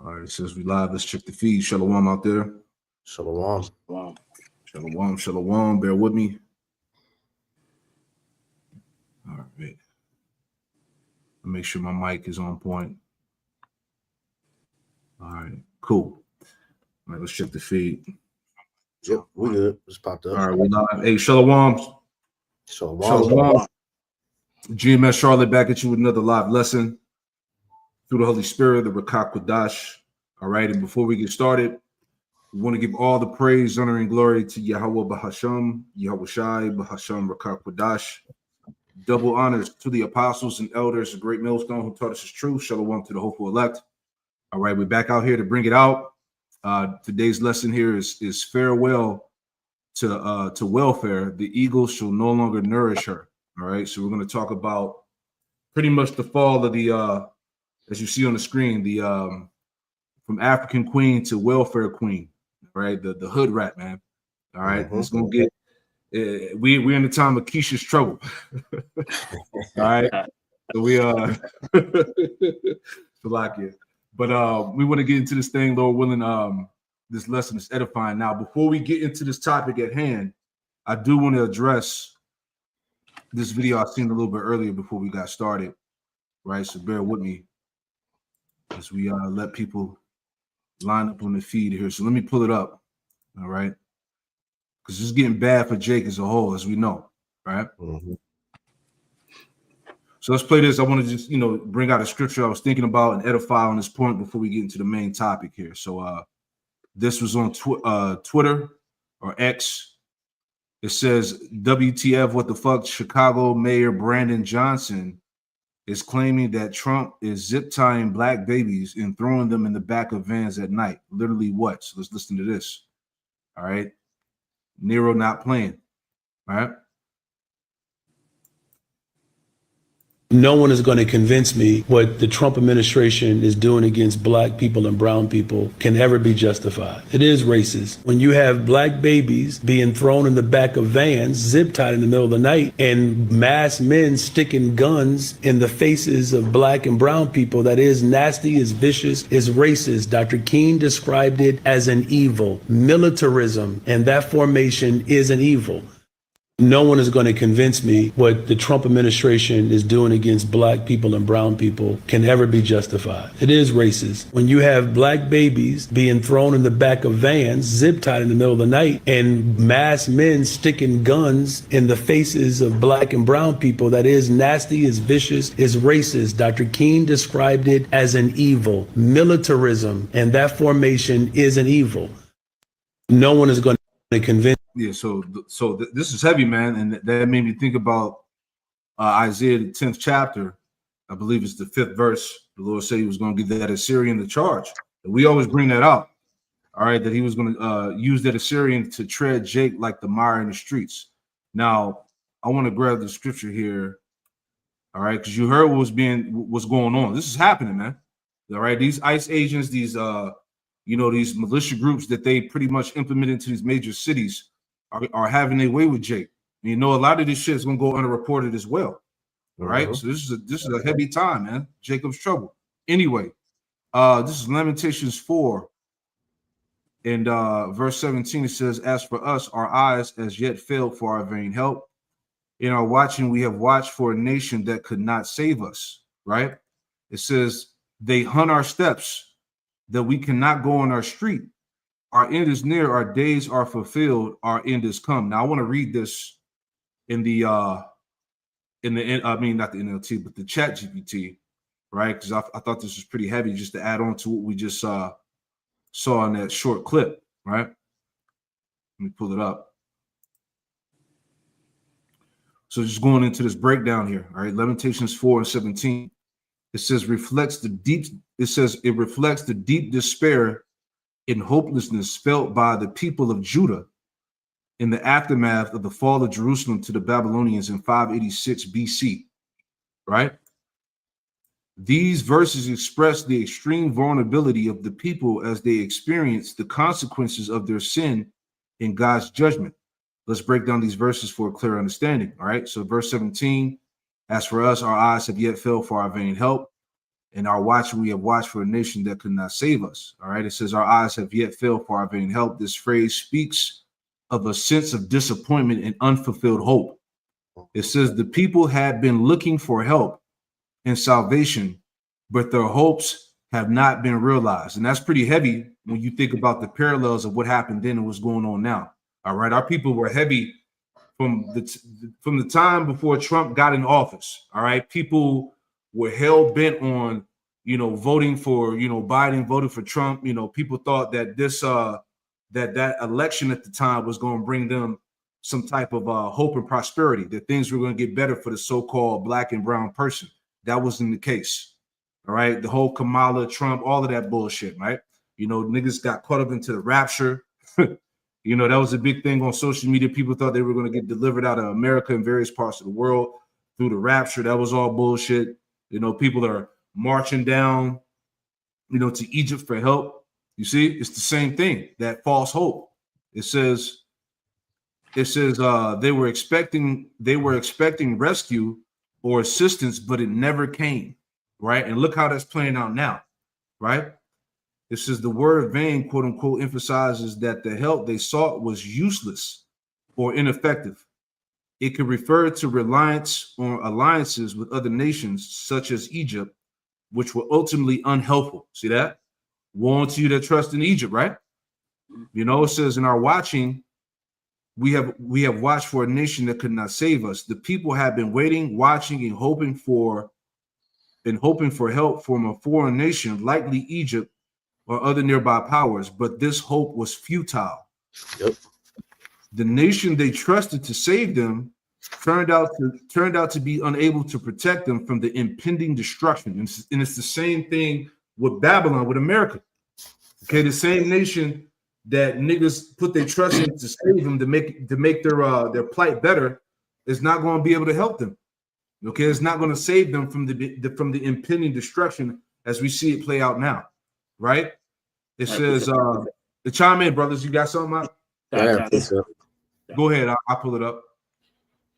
All right, it says we live. Let's check the feed. Shalom out there. Shalom. Shalom, shalom. Bear with me. All right. Make sure my mic is on point. All right, cool. All right, let's check the feed. Yep, we good. Just popped up. All right, we live. Hey, shalom. Shalom. GMS Charlotte back at you with another live lesson through the Holy Spirit, the Rakak Kodash. All right, and before we get started, we want to give all the praise, honor, and glory to Yahweh Bahasham, Yahweh Shai, Bahasham, Rakak Kodash. Double honors to the apostles and elders, a great millstone who taught us his truth. Shalom to the hopeful elect. All right, we're back out here to bring it out. Today's lesson here is farewell to welfare. The eagle shall no longer nourish her. All right, so we're going to talk about pretty much the fall of the, as you see on the screen, the from African queen to welfare queen. Right, the hood rat, man. All right, it's going to get. We're in the time of Keisha's trouble. All right, so we Salakia. But we want to get into this thing, Lord willing. This lesson is edifying. Now, before we get into this topic at hand, I do want to address this video I seen a little bit earlier before we got started. Right, so bear with me as we let people line up on the feed here. So let me pull it up. All right, because it's getting bad for Jake as a whole, as we know. Right. So let's play this. I want to just, bring out a scripture I was thinking about and edify on this point before we get into the main topic here. So this was on Twitter or X. It says, WTF, what the fuck? Chicago Mayor Brandon Johnson is claiming that Trump is zip tying black babies and throwing them in the back of vans at night. Literally what? So let's listen to this. All right. Nero not playing. All right. No one is going to convince me what the Trump administration is doing against black people and brown people can ever be justified. It is racist. When you have black babies being thrown in the back of vans, zip tied in the middle of the night, and masked men sticking guns in the faces of black and brown people, that is nasty, is vicious, is racist. Dr. King described it as an evil. Militarism and that formation is an evil. No one is going to convince me what the Trump administration is doing against black people and brown people can ever be justified. It is racist. When you have black babies being thrown in the back of vans, zip tied in the middle of the night, and masked men sticking guns in the faces of black and brown people, that is nasty, is vicious, is racist. Dr. King described it as an evil. Militarism and that formation is an evil. No one is going to convince. Yeah, so this is heavy, man, and that made me think about Isaiah, the 10th chapter. I believe it's the 5th verse. The Lord said he was going to give that Assyrian the charge. And we always bring that up, all right, that he was going to use that Assyrian to tread Jake like the mire in the streets. Now, I want to grab the scripture here, all right, because you heard what's going on. This is happening, man. All right, these ICE agents, these these militia groups that they pretty much implemented into these major cities are having their way with Jake. And a lot of this shit is gonna go underreported as well. All right. So this is a heavy time, man. Jacob's trouble. Anyway, this is Lamentations 4. And verse 17, it says, as for us, our eyes as yet failed for our vain help. In our watching, we have watched for a nation that could not save us. Right. It says, they hunt our steps, that we cannot go on our street. Our end is near, our days are fulfilled, our end is come. Now I want to read this in the not the NLT, but the Chat GPT, right? Because I thought this was pretty heavy just to add on to what we just saw in that short clip, right? Let me pull it up. So just going into this breakdown here, all right, Lamentations 4 and 17. It says it reflects the deep despair and hopelessness felt by the people of Judah in the aftermath of the fall of Jerusalem to the Babylonians in 586 BC, right? These verses express the extreme vulnerability of the people as they experience the consequences of their sin in God's judgment. Let's break down these verses for a clear understanding, all right? So verse 17, as for us, our eyes have yet failed for our vain help. In our watching, we have watched for a nation that could not save us. All right. It says, our eyes have yet failed for our vain help. This phrase speaks of a sense of disappointment and unfulfilled hope. It says the people had been looking for help and salvation, but their hopes have not been realized. And that's pretty heavy when you think about the parallels of what happened then and what's going on now. All right. Our people were heavy from the time before Trump got in office. All right. People were hell bent on, voting for, Biden, voting for Trump. People thought that this that election at the time was going to bring them some type of hope and prosperity, that things were going to get better for the so-called black and brown person. That wasn't the case. All right. The whole Kamala, Trump, all of that bullshit, right? Niggas got caught up into the rapture. That was a big thing on social media. People thought they were going to get delivered out of America and various parts of the world through the rapture. That was all bullshit. People are marching down, to Egypt for help. You see, it's the same thing, that false hope. It says they were expecting rescue or assistance, but it never came, right? And look how that's playing out now, right? It says the word vain, quote unquote, emphasizes that the help they sought was useless or ineffective. It could refer to reliance on alliances with other nations, such as Egypt, which were ultimately unhelpful. See that? Woe unto you that trust in Egypt, right? It says in our watching, we have watched for a nation that could not save us. The people have been waiting, watching, and hoping for help from a foreign nation, likely Egypt or other nearby powers, but this hope was futile. Yep. The nation they trusted to save them turned out to be unable to protect them from the impending destruction. And it's the same thing with Babylon, with America. Okay, the same nation that niggas put their trust in to save them, to make their plight better, is not going to be able to help them. Okay, it's not going to save them from the impending destruction as we see it play out now, right? It says, the chime in, brothers. You got something out? Yeah, Go ahead. I'll pull it up.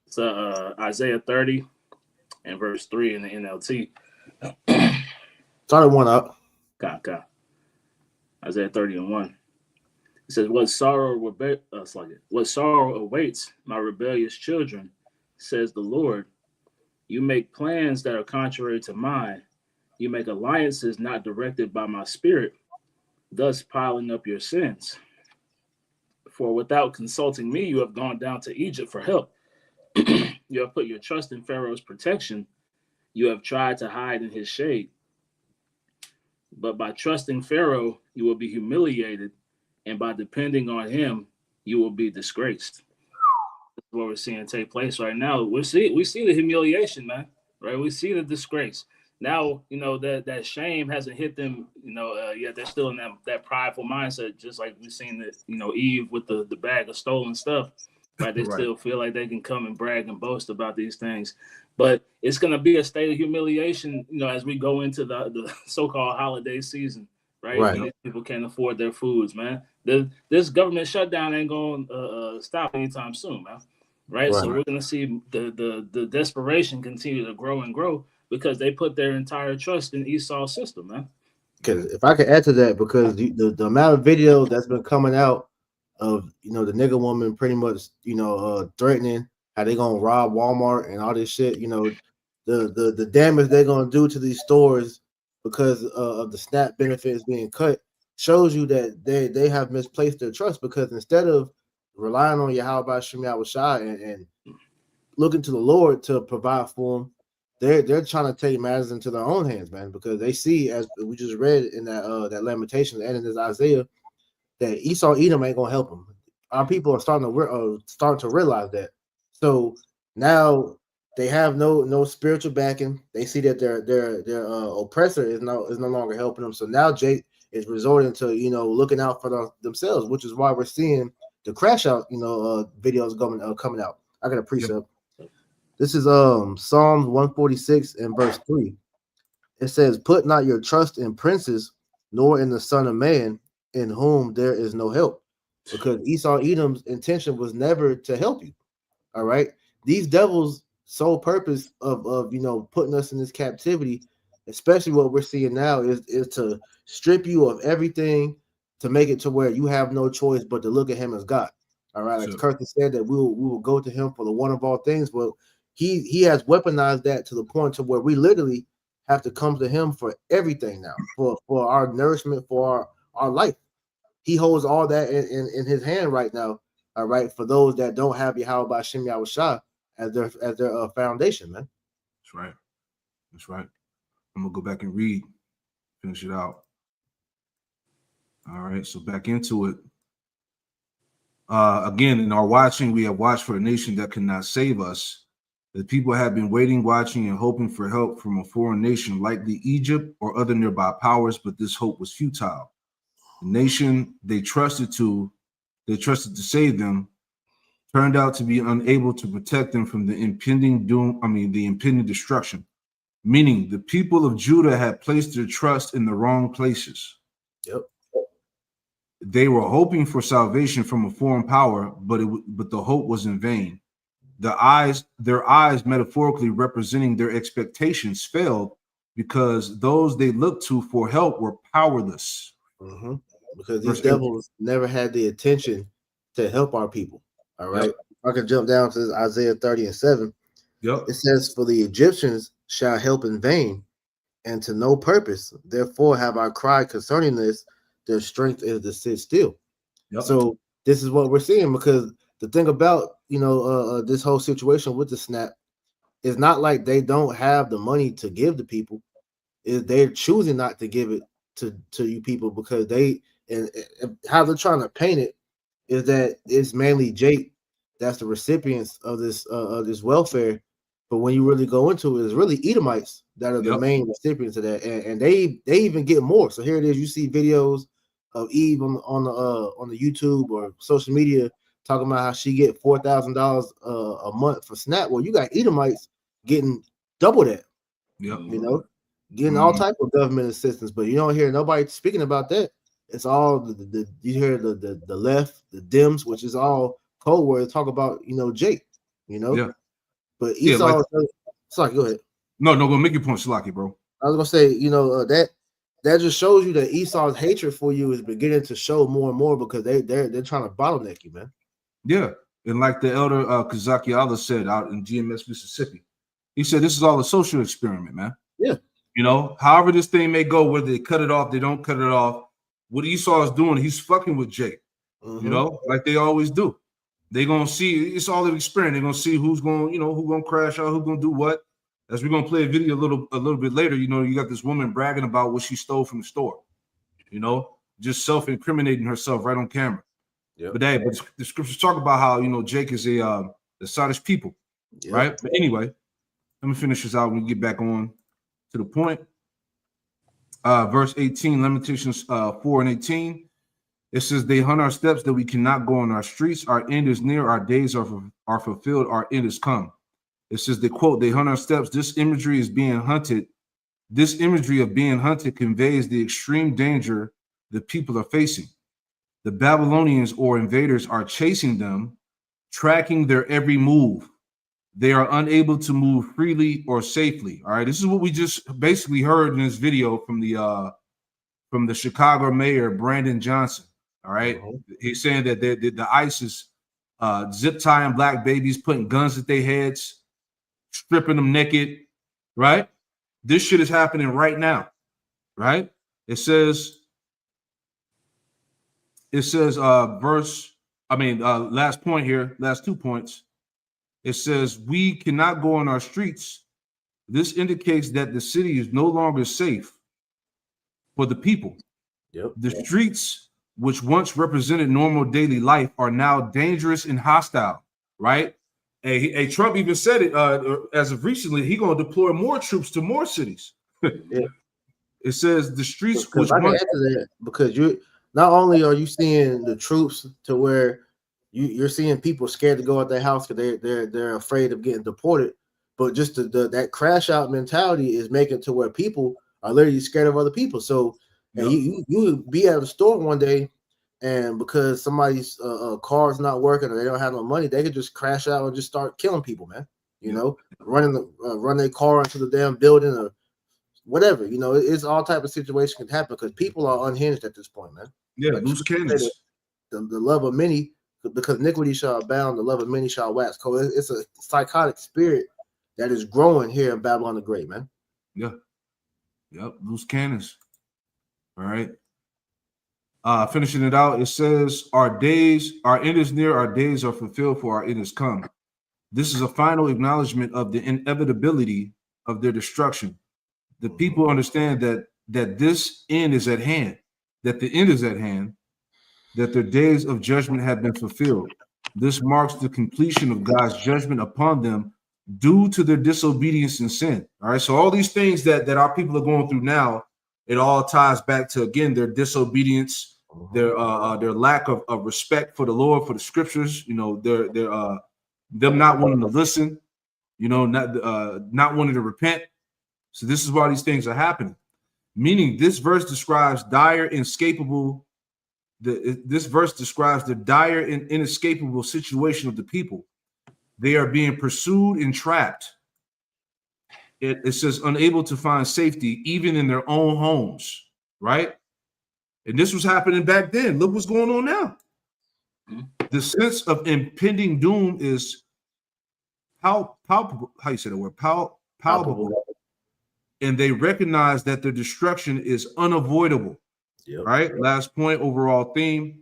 It's Isaiah 30 and verse 3 in the NLT. Started one up. God. Isaiah 30 and 1. It says, what sorrow awaits my rebellious children, says the Lord. You make plans that are contrary to mine. You make alliances not directed by my spirit, thus piling up your sins. For without consulting me, you have gone down to Egypt for help. You have put your trust in Pharaoh's protection. You have tried to hide in his shade. But by trusting Pharaoh, you will be humiliated, and by depending on him, you will be disgraced. That's what we're seeing take place right now. We see the humiliation, man. Right? We see the disgrace. Now, that shame hasn't hit them, yet they're still in that prideful mindset, just like we've seen that, Eve with the bag of stolen stuff. Right? They still feel like they can come and brag and boast about these things. But it's going to be a state of humiliation, as we go into the so-called holiday season, right? These people can't afford their foods, man. This government shutdown ain't going to stop anytime soon, man. Right? So we're going to see the desperation continue to grow and grow because they put their entire trust in Esau's system, man. Because if I could add to that, because the amount of videos that's been coming out of the nigga woman pretty much threatening how they gonna rob Walmart and all this shit, the damage they're gonna do to these stores because of the SNAP benefits being cut shows you that they have misplaced their trust, because instead of relying on Yahweh Shem Shai and looking to the Lord to provide for them, they're trying to take matters into their own hands, man, because they see, as we just read in that Lamentations and in this Isaiah, that Esau Edom ain't gonna help them. Our people are starting to realize that. So now they have no spiritual backing. They see that their oppressor is no longer helping them. So now Jake is resorting to looking out for themselves, which is why we're seeing the crash out videos coming out. I got a precept. This is Psalms 146 and verse 3. It says, "Put not your trust in princes, nor in the Son of Man, in whom there is no help," because Esau Edom's intention was never to help you. All right, these devils' sole purpose of putting us in this captivity especially what we're seeing now, is to strip you of everything to make it to where you have no choice but to look at him as God. All right, like Sure. Curtis said, that we will go to him for the one of all things. Well, he has weaponized that to the point to where we literally have to come to him for everything now, for our nourishment, for our life. He holds all that in his hand right now. All right, for those that don't have Yahweh Ba'Shem Yahushua as their foundation, man. That's right. That's right. I'm gonna go back and read, finish it out. All right, so back into it. Again, in our watching, we have watched for a nation that cannot save us. The people have been waiting, watching, and hoping for help from a foreign nation like Egypt or other nearby powers, but this hope was futile. The nation they trusted to save them, turned out to be unable to protect them from the impending doom, the impending destruction. Meaning the people of Judah had placed their trust in the wrong places. Yep. They were hoping for salvation from a foreign power, but the hope was in vain. Their eyes metaphorically representing their expectations failed because those they looked to for help were powerless. Mm-hmm. Because these devils never had the intention to help our people. All right. Yep. I can jump down to Isaiah 30:7. Yep. It says, "For the Egyptians shall help in vain, and to no purpose. Therefore have I cried concerning this. Their strength is to sit still." Yep. So this is what we're seeing, because the thing about this whole situation with the snap is not like they don't have the money to give to people. Is they're choosing not to give it to you people because they and how they're trying to paint it is that it's mainly Jake that's the recipients of this welfare. But when you really go into it, it's really Edomites that are the main recipients of that, and they even get more. So here it is. You see videos of Eve on the YouTube or social media talking about how she get $4,000 a month for SNAP. Well, you got Edomites getting double that. Yep. Getting all type of government assistance, but you don't hear nobody speaking about that. It's all you hear the left, the Dems, which is all code word talk about Jake. Yeah. But Esau, sorry, go ahead. No, go make your point, Shalaki, bro. I was gonna say, that just shows you that Esau's hatred for you is beginning to show more and more because they're trying to bottleneck you, man. Yeah, and like the elder Kazaki Allah said out in GMS, Mississippi, he said this is all a social experiment, man. Yeah. However this thing may go, whether they cut it off, they don't cut it off. What Esau is doing, he's fucking with Jake. Mm-hmm. Like they always do. They're gonna see, it's all an experiment. They're gonna see who's gonna crash out, who's gonna do what. As we're gonna play a video a little bit later, you got this woman bragging about what she stole from the store. Just self-incriminating herself right on camera. Yep. But the scriptures talk about how Jake is the Sodish people, right? But anyway, let me finish this out when we get back on to the point. Verse 18, Lamentations 4:18. It says, "They hunt our steps that we cannot go on our streets. Our end is near, our days are fulfilled, our end is come." It says, they quote, "They hunt our steps." This imagery is being hunted. This imagery of being hunted conveys the extreme danger the people are facing. The Babylonians or invaders are chasing them, tracking their every move. They are unable to move freely or safely. All right, this is what we just basically heard in this video from the Chicago mayor, Brandon Johnson. All right, he's saying that the ICE is zip tying black babies, putting guns at their heads, stripping them naked. Right, this shit is happening right now. Right, it says last point here, last 2 points. It says, "We cannot go on our streets." This indicates that the city is no longer safe for the people. Yep. The streets, which once represented normal daily life, are now dangerous and hostile, right? Trump even said it as of recently, he's going to deploy more troops to more cities. Yeah. It says the streets, which I can answer that because you not only are you seeing the troops to where you're seeing people scared to go out their house because they're afraid of getting deported, but just that crash out mentality is making to where people are literally scared of other people. So you would be at a store one day, and because somebody's car's not working or they don't have no money, they could just crash out and just start killing people, man. Run their car into the damn building or whatever, it's all type of situation can happen because people are unhinged at this point, man. Yeah, Like, loose cannons. The love of many, because iniquity shall abound, the love of many shall wax cold. It's a psychotic spirit that is growing here in Babylon the Great, man. Yeah. Yep, loose cannons. All right. Finishing it out, it says, our end is near, our days are fulfilled, for our end is come. This is a final acknowledgement of the inevitability of their destruction. The people understand that this end is at hand, that the end is at hand, that their days of judgment have been fulfilled. This marks the completion of God's judgment upon them due to their disobedience and sin. All right, so all these things that our people are going through now, it all ties back to, again, their disobedience, their lack of respect for the Lord, for the scriptures, their them not wanting to listen, not wanting to repent. So this is why these things are happening. Meaning this verse describes this verse describes the dire and inescapable situation of the people. They are being pursued and trapped. It says unable to find safety even in their own homes, right? And this was happening back then. Look what's going on now. The sense of impending doom is palpable. How you say the word? Palpable. And they recognize that their destruction is unavoidable. Yep. Right? Last point, overall theme.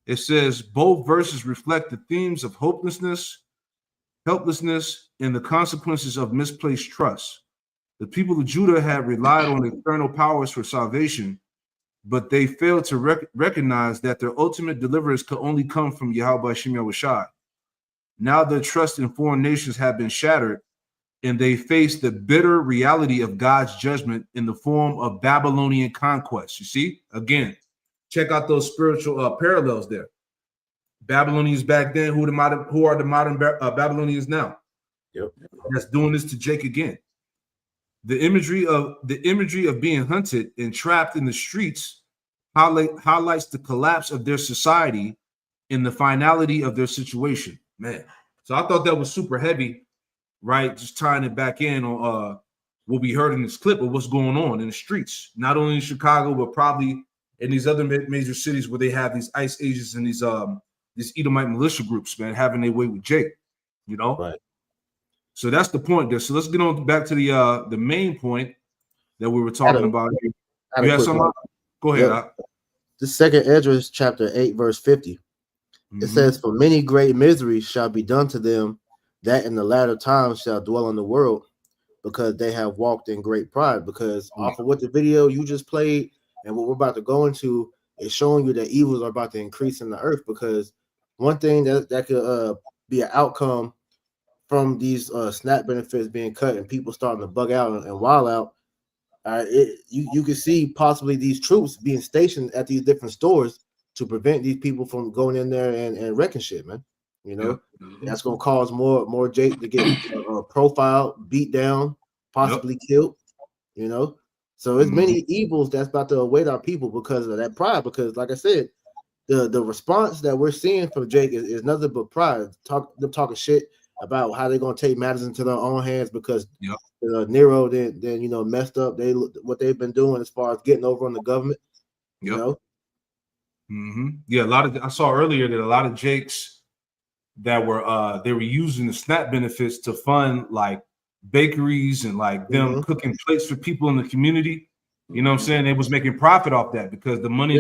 It says both verses reflect the themes of hopelessness, helplessness, and the consequences of misplaced trust. The people of Judah had relied on external powers for salvation, but they failed to recognize that their ultimate deliverance could only come from Yahweh Shem Yahushai. Now their trust in foreign nations have been shattered, and they face the bitter reality of God's judgment in the form of Babylonian conquest. You see, again, check out those spiritual parallels there. Babylonians back then, who are the modern Babylonians now? Yep. That's doing this to Jake again. The imagery of being hunted and trapped in the streets highlights the collapse of their society and the finality of their situation. Man, so I thought that was super heavy. Right, just tying it back in on what we heard in this clip of what's going on in the streets, not only in Chicago, but probably in these other major cities where they have these ICE agents and these Edomite militia groups, man, having their way with Jake, Right. So that's the point there. So let's get on back to the main point that we were talking about. You have something? Go ahead. Yep. The second Ezra, chapter 8, verse 50. It says, "For many great miseries shall be done to them that in the latter times shall dwell in the world, because they have walked in great pride." Because off of what the video you just played and what we're about to go into is showing you that evils are about to increase in the earth. Because one thing that could be an outcome from these SNAP benefits being cut and people starting to bug out and wild out, you can see possibly these troops being stationed at these different stores to prevent these people from going in there and wrecking shit, man. That's gonna cause more Jake to get profiled, beat down, possibly killed. So it's many evils that's about to await our people because of that pride. Because, like I said, the response that we're seeing from Jake is nothing but pride. Them talking shit about how they're gonna take matters into their own hands because Nero then messed up what they've been doing as far as getting over on the government. Yeah, I saw earlier that a lot of Jakes that were they were using the SNAP benefits to fund like bakeries and like them cooking plates for people in the community. You know what I'm saying? They was making profit off that because the money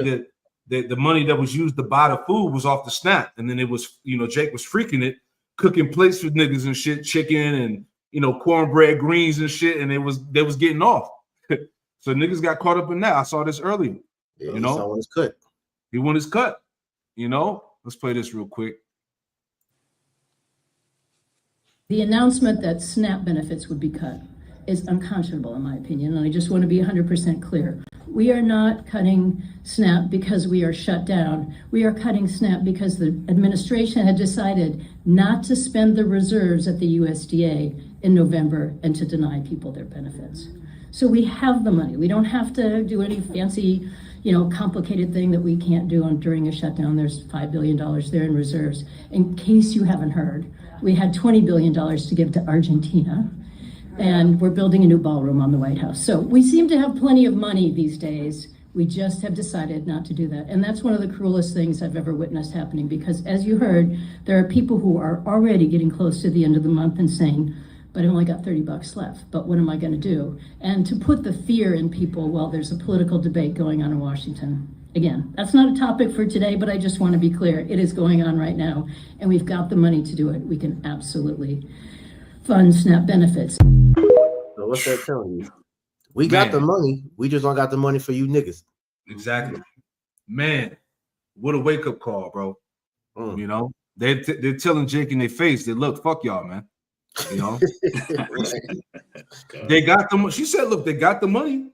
the money that was used to buy the food was off the SNAP, and then it was Jake was freaking it, cooking plates for niggas and shit, chicken and cornbread, greens and shit, and they was getting off. So niggas got caught up in that. I saw this earlier. Yeah, he won his cut. He won his cut. Let's play this real quick. The announcement that SNAP benefits would be cut is unconscionable, in my opinion, and I just want to be 100% clear. We are not cutting SNAP because we are shut down. We are cutting SNAP because the administration had decided not to spend the reserves at the USDA in November and to deny people their benefits. So we have the money. We don't have to do any fancy, complicated thing that we can't do during a shutdown. There's $5 billion there in reserves. In case you haven't heard, we had $20 billion to give to Argentina. And we're building a new ballroom on the White House. So we seem to have plenty of money these days. We just have decided not to do that. And that's one of the cruelest things I've ever witnessed happening, because as you heard, there are people who are already getting close to the end of the month and saying, but I only got $30 left, but what am I gonna do? And to put the fear in people while there's a political debate going on in Washington. Again, that's not a topic for today, but I just wanna be clear, it is going on right now, and we've got the money to do it. We can absolutely fund SNAP benefits. So what's that telling you? We got the money. We just don't got the money for you niggas. Exactly. Man, what a wake-up call, bro. You know, they're telling Jake in their face that, look, fuck y'all, man. You know, they got the. She said, look, they got the money,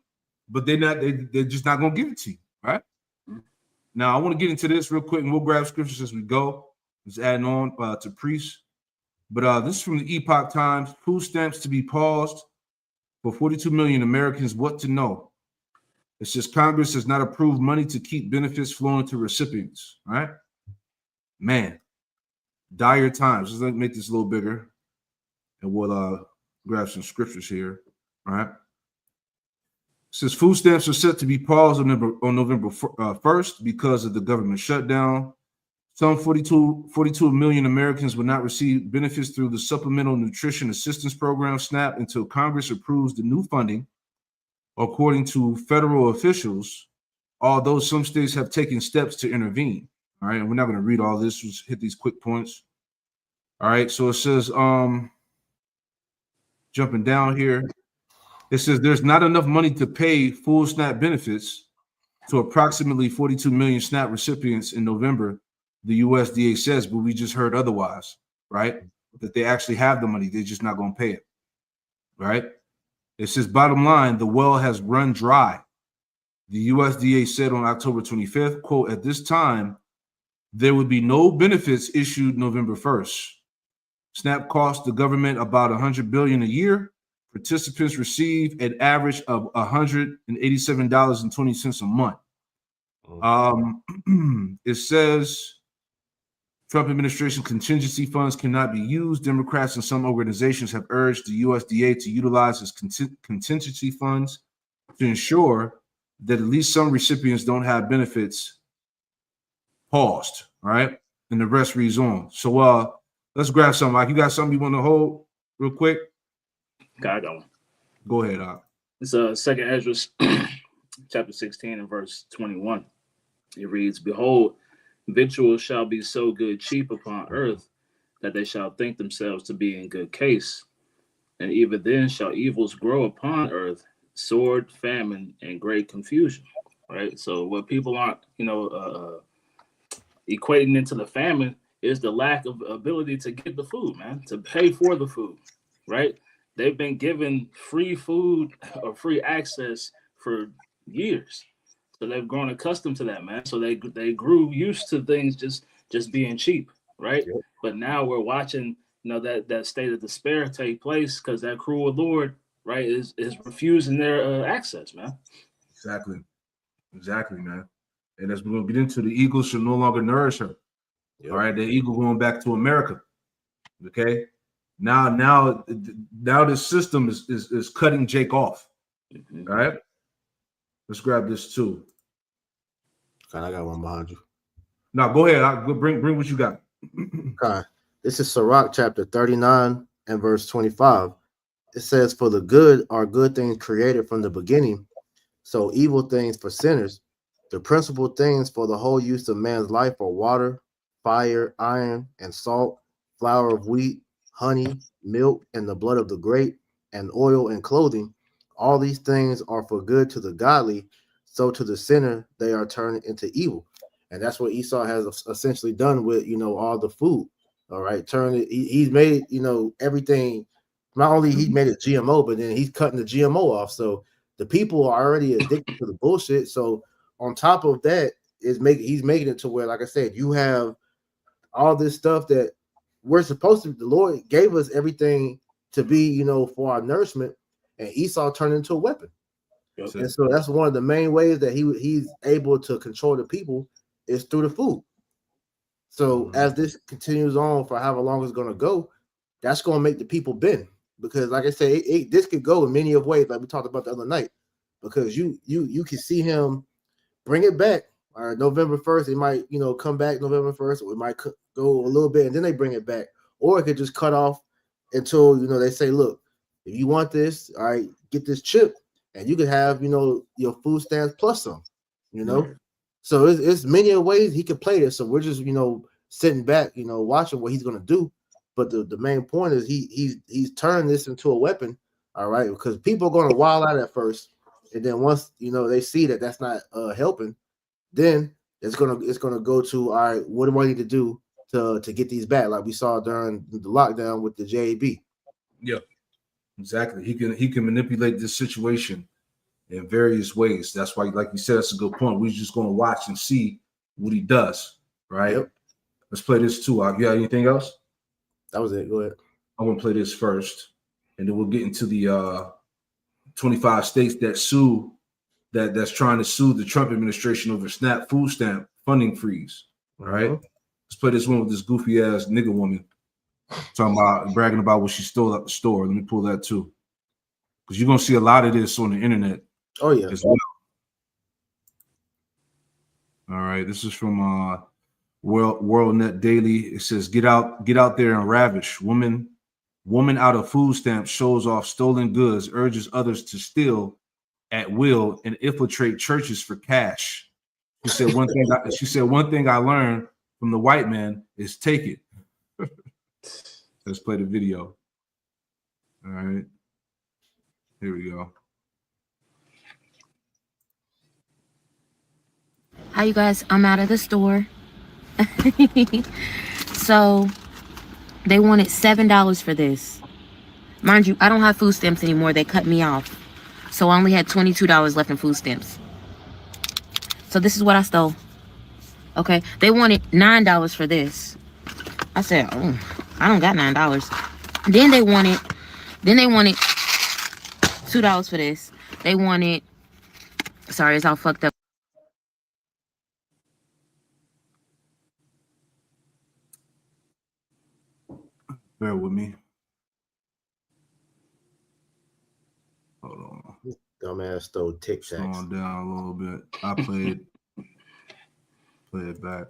but they're just not gonna give it to you, right? Now, I want to get into this real quick, and we'll grab scriptures as we go. Just adding on to priests. But this is from the Epoch Times. Food stamps to be paused for 42 million Americans. What to know? It says Congress has not approved money to keep benefits flowing to recipients. All right, man, dire times. Let's make this a little bigger, and we'll grab some scriptures here. All right. It says food stamps are set to be paused on November 1st because of the government shutdown. Some 42 million Americans will not receive benefits through the Supplemental Nutrition Assistance Program, SNAP, until Congress approves the new funding, according to federal officials, although some states have taken steps to intervene. All right, and we're not going to read all this, just hit these quick points. All right, so it says, jumping down here, it says there's not enough money to pay full SNAP benefits to approximately 42 million SNAP recipients in November, the USDA says, but we just heard otherwise, right? That they actually have the money, they're just not going to pay it, right? It says, bottom line, the well has run dry. The USDA said on October 25th, quote, at this time, there would be no benefits issued November 1st. SNAP costs the government about $100 billion a year. Participants receive an average of $187.20 a month. It says Trump administration contingency funds cannot be used. Democrats and some organizations have urged the USDA to utilize its contingency funds to ensure that at least some recipients don't have benefits paused, all right? And the rest reads on. So let's grab something. Like, you got something you want to hold real quick? God, I got one. Go ahead, Doc. It's Second Ezra, chapter 16 and verse 21. It reads, behold, victuals shall be so good cheap upon earth that they shall think themselves to be in good case. And even then shall evils grow upon earth, sword, famine, and great confusion. Right? So what people aren't, equating into the famine is the lack of ability to get the food, man, to pay for the food, right? They've been given free food or free access for years. So they've grown accustomed to that, man. So they grew used to things just being cheap, right? Yep. But now we're watching, that state of despair take place because that cruel Lord, right, is refusing their access, man. Exactly, man. And as we're gonna get into, the eagle shall no longer nourish her. Yep. All right, the eagle going back to America. Okay. Now this system is cutting Jake off. Mm-hmm. All right. Let's grab this too. I got one behind you. No, go ahead. I'll bring what you got. Okay. This is Sirach chapter 39 and verse 25. It says, for the good are good things created from the beginning, so evil things for sinners. The principal things for the whole use of man's life are water, fire, iron, and salt, flour of wheat, honey, milk, and the blood of the grape, and oil and clothing. All these things are for good to the godly, so to the sinner they are turned into evil. And that's what Esau has essentially done with, all the food. All right, he's made, everything. Not only he made it GMO, but then he's cutting the GMO off. So the people are already addicted to the bullshit. So on top of that, he's making it to where, like I said, you have all this stuff that we're supposed to. The Lord gave us everything to be, for our nourishment, and Esau turned into a weapon. Yep. And so that's one of the main ways that he's able to control the people is through the food. So as this continues on for however long it's going to go, that's going to make the people bend. because, like I said, this could go in many of ways, like we talked about the other night. Because you can see him bring it back. All right, November 1st, it might come back November 1st, or it might go a little bit and then they bring it back, or it could just cut off until they say, look, if you want this, all right, get this chip, and you can have your food stamps plus some, Right. So it's many ways he could play this. So we're just sitting back, watching what he's gonna do. But the main point is he's turned this into a weapon, all right, because people are gonna wild out at first, and then once they see that that's not helping, then it's gonna go to, all right, what do I need to do to get these back, like we saw during the lockdown with the JAB. Yeah, exactly. He can manipulate this situation in various ways. That's why, like you said, that's a good point. We're just gonna watch and see what he does. Right. Yep. Let's play this too. You got anything else? That was it. Go ahead. I'm gonna play this first, and then we'll get into the 25 states that's trying to sue the Trump administration over SNAP food stamp funding freeze. All right. Let's play this one with this goofy ass nigga woman talking about bragging about what she stole at the store. Let me pull that too, because you're gonna see a lot of this on the internet. Oh yeah. As well. All right. This is from World Net Daily. It says, get out there and ravish. Woman out of food stamps shows off stolen goods, urges others to steal at will and infiltrate churches for cash. She said one thing I learned from the white man is take it. Let's play the video. All right. Here we go. Hi, you guys. I'm out of the store. So they wanted $7 for this. Mind you, I don't have food stamps anymore. They cut me off. So I only had $22 left in food stamps. So this is what I stole. Okay. They wanted $9 for this. I said, oh, I don't got $9. Then they wanted $2 for this. They wanted, sorry, it's all fucked up. Bear with me. Hold on. Dumbass stole Tic Tacs. Slowing down a little bit. I play it back.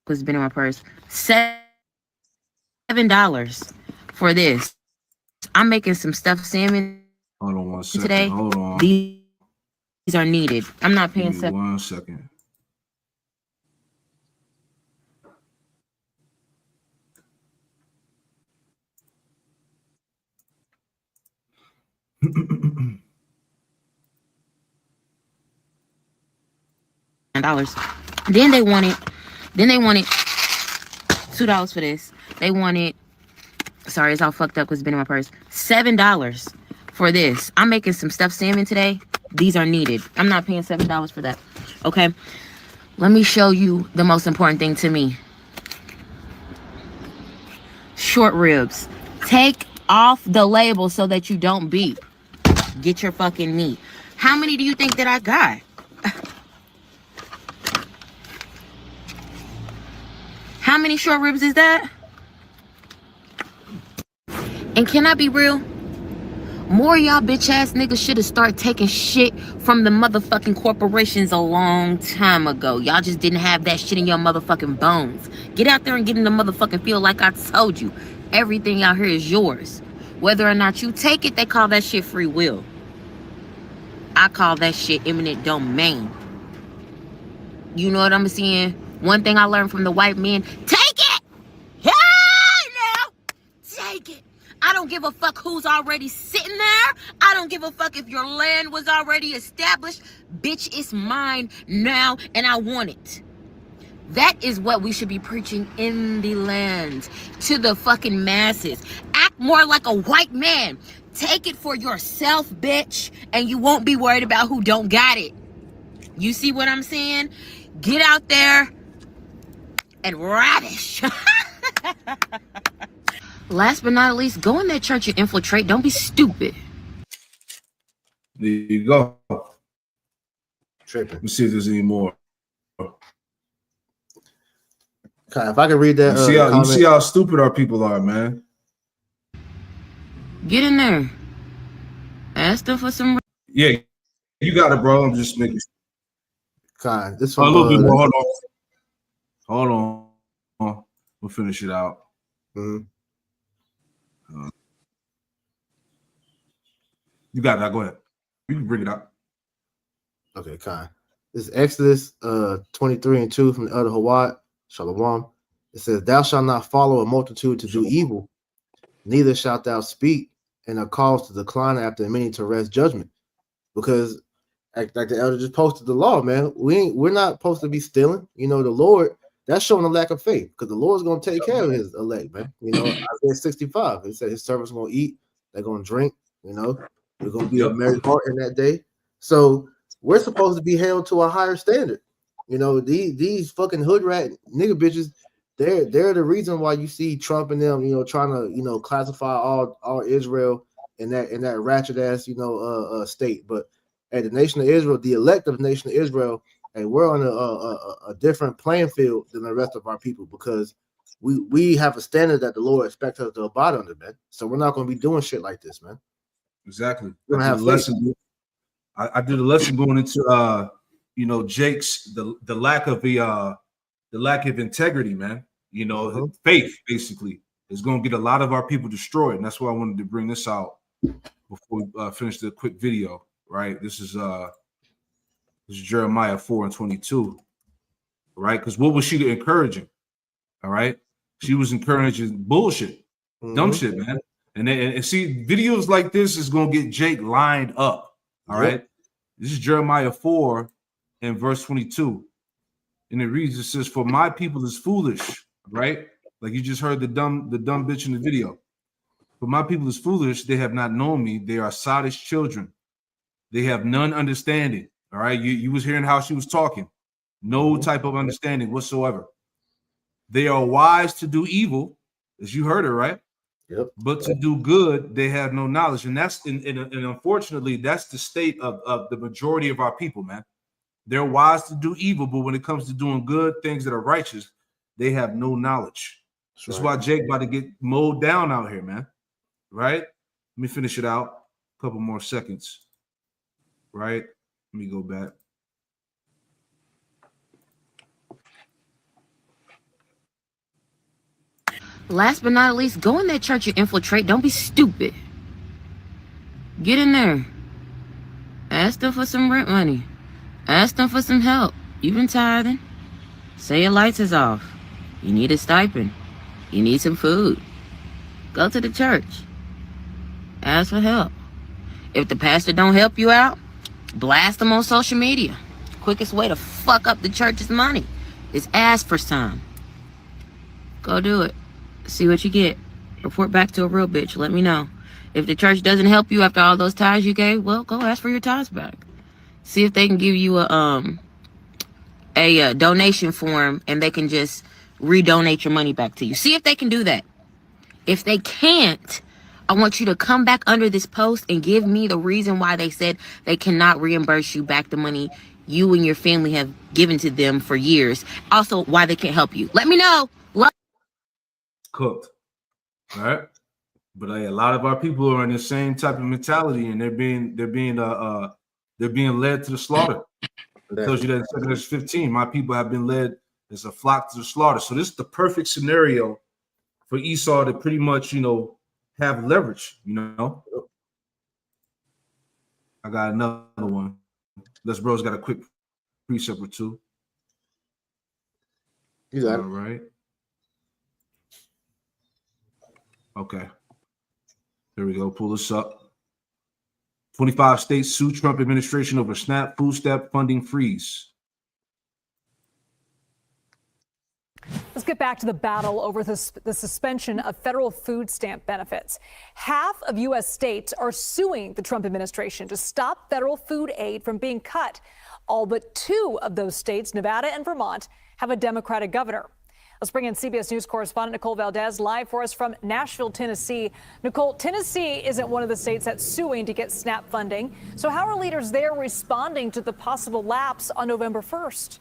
It's been in my purse. $7 for this. I'm making some stuffed salmon. Hold on 1 second. Today. Hold on. These are needed. I'm not paying Give me 1 second. $9. Then they wanted $2 for this. They wanted, sorry, it's all fucked up because it's been in my purse. $7 for this. I'm making some stuffed salmon today. These are needed. I'm not paying $7 for that. Okay. Let me show you the most important thing to me. Short ribs. Take off the label so that you don't beep. Get your fucking meat. How many do you think that I got? How many short ribs is that? And can I be real? More y'all bitch ass niggas should have started taking shit from the motherfucking corporations a long time ago. Y'all just didn't have that shit in your motherfucking bones. Get out there and get in the motherfucking field like I told you. Everything out here is yours. Whether or not you take it, they call that shit free will. I call that shit eminent domain. You know what I'm saying? One thing I learned from the white men, take it! Hey, now! Take it! I don't give a fuck who's already sitting there. I don't give a fuck if your land was already established. Bitch, it's mine now, and I want it. That is what we should be preaching in the land to the fucking masses. Act more like a white man. Take it for yourself, bitch, and you won't be worried about who don't got it. You see what I'm saying? Get out there and ravish. Last but not least, go in that church and infiltrate. Don't be stupid. There you go. Tripping. Let me see if there's any more. If I can read that, you see how stupid our people are, man. Get in there. Ask them for some. Yeah, you got it, bro. I'm just making this a from little bit more. Hold on. We'll finish it out. Mm-hmm. You got it. Go ahead. You can bring it up. Okay, this is Exodus 23:2 from the other Hawat, Shalom. It says, "Thou shalt not follow a multitude to do evil, neither shalt thou speak in a cause to decline after many to rest judgment." Because like the elder just posted the law, man. We're not supposed to be stealing. You know, the Lord, that's showing a lack of faith, because the Lord's gonna take care of his elect, man. You know, Isaiah 65, it said his servants are gonna eat, they're gonna drink, you know, we're gonna be a merry heart in that day. So we're supposed to be held to a higher standard. You know, these fucking hood rat nigga bitches, they're the reason why you see Trump and them, you know, trying to, you know, classify all Israel in that ratchet ass, you know, state. But at the nation of Israel, the elect of the nation of Israel, and we're on a different playing field than the rest of our people, because we have a standard that the Lord expects us to abide under, man. So we're not going to be doing shit like this, man. Exactly. We're gonna have lesson. I did a lesson going into you know, Jake's the lack of integrity, man. You know, faith basically is going to get a lot of our people destroyed, and that's why I wanted to bring this out before we finish the quick video. Right, this is Jeremiah 4:22. Right, because what was she encouraging? All right, she was encouraging bullshit, dumb shit, man. And see, videos like this is gonna get Jake lined up. All right, this is Jeremiah 4 and verse 22, and it reads, it says, "For my people is foolish," right? Like you just heard the dumb bitch in the video. "For my people is foolish; they have not known me. They are sottish children. They have none understanding." All right, you was hearing how she was talking. No type of understanding whatsoever. "They are wise to do evil," as you heard her, right? Yep. "But to do good, they have no knowledge." And that's and unfortunately, that's the state of the majority of our people, man. They're wise to do evil, but when it comes to doing good things that are righteous, they have no knowledge. That's why Jake about to get mowed down out here, man. Right? Let me finish it out. A couple more seconds. Right? Let me go back. Last but not least, go in that church you infiltrate. Don't be stupid. Get in there. Ask them for some rent money. Ask them for some help. You've been tithing. Say your lights is off. You need a stipend. You need some food. Go to the church. Ask for help. If the pastor don't help you out, blast them on social media. Quickest way to fuck up the church's money is ask for some. Go do it. See what you get. Report back to a real bitch. Let me know. If the church doesn't help you after all those tithes you gave, well, go ask for your tithes back. See if they can give you a donation form and they can just redonate your money back to you. See if they can do that. If they can't, I want you to come back under this post and give me the reason why they said they cannot reimburse you back the money you and your family have given to them for years. Also, why they can't help you. Let me know. Cooked. All right. But a lot of our people are in the same type of mentality, and they're being led to the slaughter. It tells you that in Exodus 15, my people have been led as a flock to the slaughter. So this is the perfect scenario for Esau to pretty much, you know, have leverage, you know. I got another one. Les Bro's got a quick precept or two. You got all right. Okay. Here we go. Pull this up. 25 states sue Trump administration over SNAP food stamp funding freeze. Let's get back to the battle over the suspension of federal food stamp benefits. Half of U.S. states are suing the Trump administration to stop federal food aid from being cut. All but 2 of those states, Nevada and Vermont, have a Democratic governor. Let's bring in CBS News correspondent Nicole Valdez live for us from Nashville, Tennessee. Nicole, Tennessee isn't one of the states that's suing to get SNAP funding. So how are leaders there responding to the possible lapse on November 1st?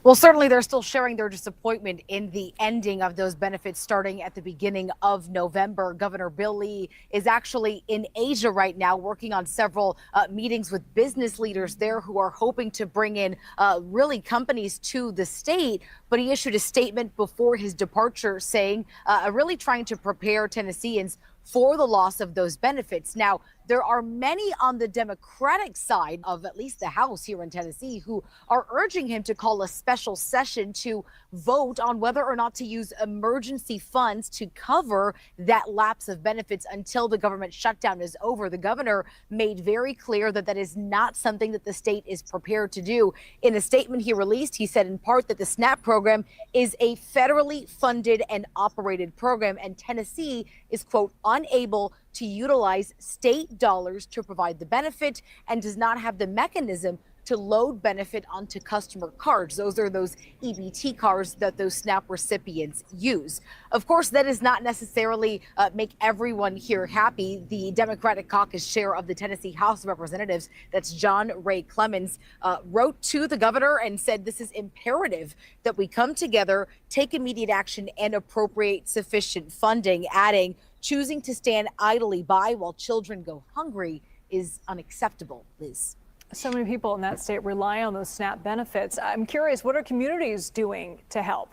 Well, certainly they're still sharing their disappointment in the ending of those benefits starting at the beginning of November. Governor Bill Lee is actually in Asia right now working on several meetings with business leaders there who are hoping to bring in really companies to the state. But he issued a statement before his departure saying really trying to prepare Tennesseans for the loss of those benefits. Now, there are many on the Democratic side of at least the House here in Tennessee who are urging him to call a special session to vote on whether or not to use emergency funds to cover that lapse of benefits until the government shutdown is over. The governor made very clear that that is not something that the state is prepared to do. In a statement he released, he said in part that the SNAP program is a federally funded and operated program, and Tennessee is, quote, unable to utilize state dollars to provide the benefit and does not have the mechanism to load benefit onto customer cards. Those are those EBT cards that those SNAP recipients use. Of course, that does not necessarily make everyone here happy. The Democratic caucus chair of the Tennessee House of Representatives, that's John Ray Clemens, wrote to the governor and said this is imperative that we come together, take immediate action, and appropriate sufficient funding, adding, choosing to stand idly by while children go hungry is unacceptable, Liz. So many people in that state rely on those SNAP benefits. I'm curious, what are communities doing to help?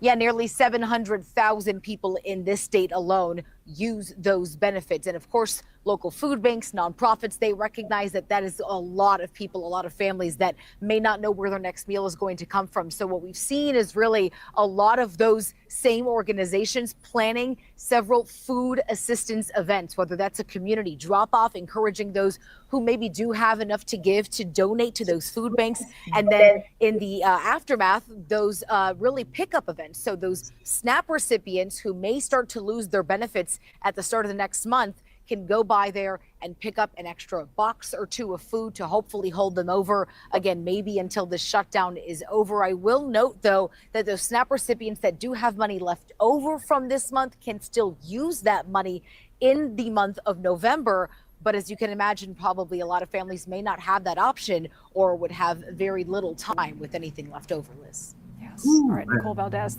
Yeah, nearly 700,000 people in this state alone use those benefits. And of course, local food banks, nonprofits, they recognize that that is a lot of people, a lot of families that may not know where their next meal is going to come from. So what we've seen is really a lot of those same organizations planning several food assistance events, whether that's a community drop off, encouraging those who maybe do have enough to give to donate to those food banks. And then in the aftermath, those really pickup events. So those SNAP recipients who may start to lose their benefits at the start of the next month can go by there and pick up an extra box or two of food to hopefully hold them over, again, maybe until the shutdown is over. I will note, though, that those SNAP recipients that do have money left over from this month can still use that money in the month of November. But as you can imagine, probably a lot of families may not have that option or would have very little time with anything left over, Liz. Yes. All right, Nicole Valdez.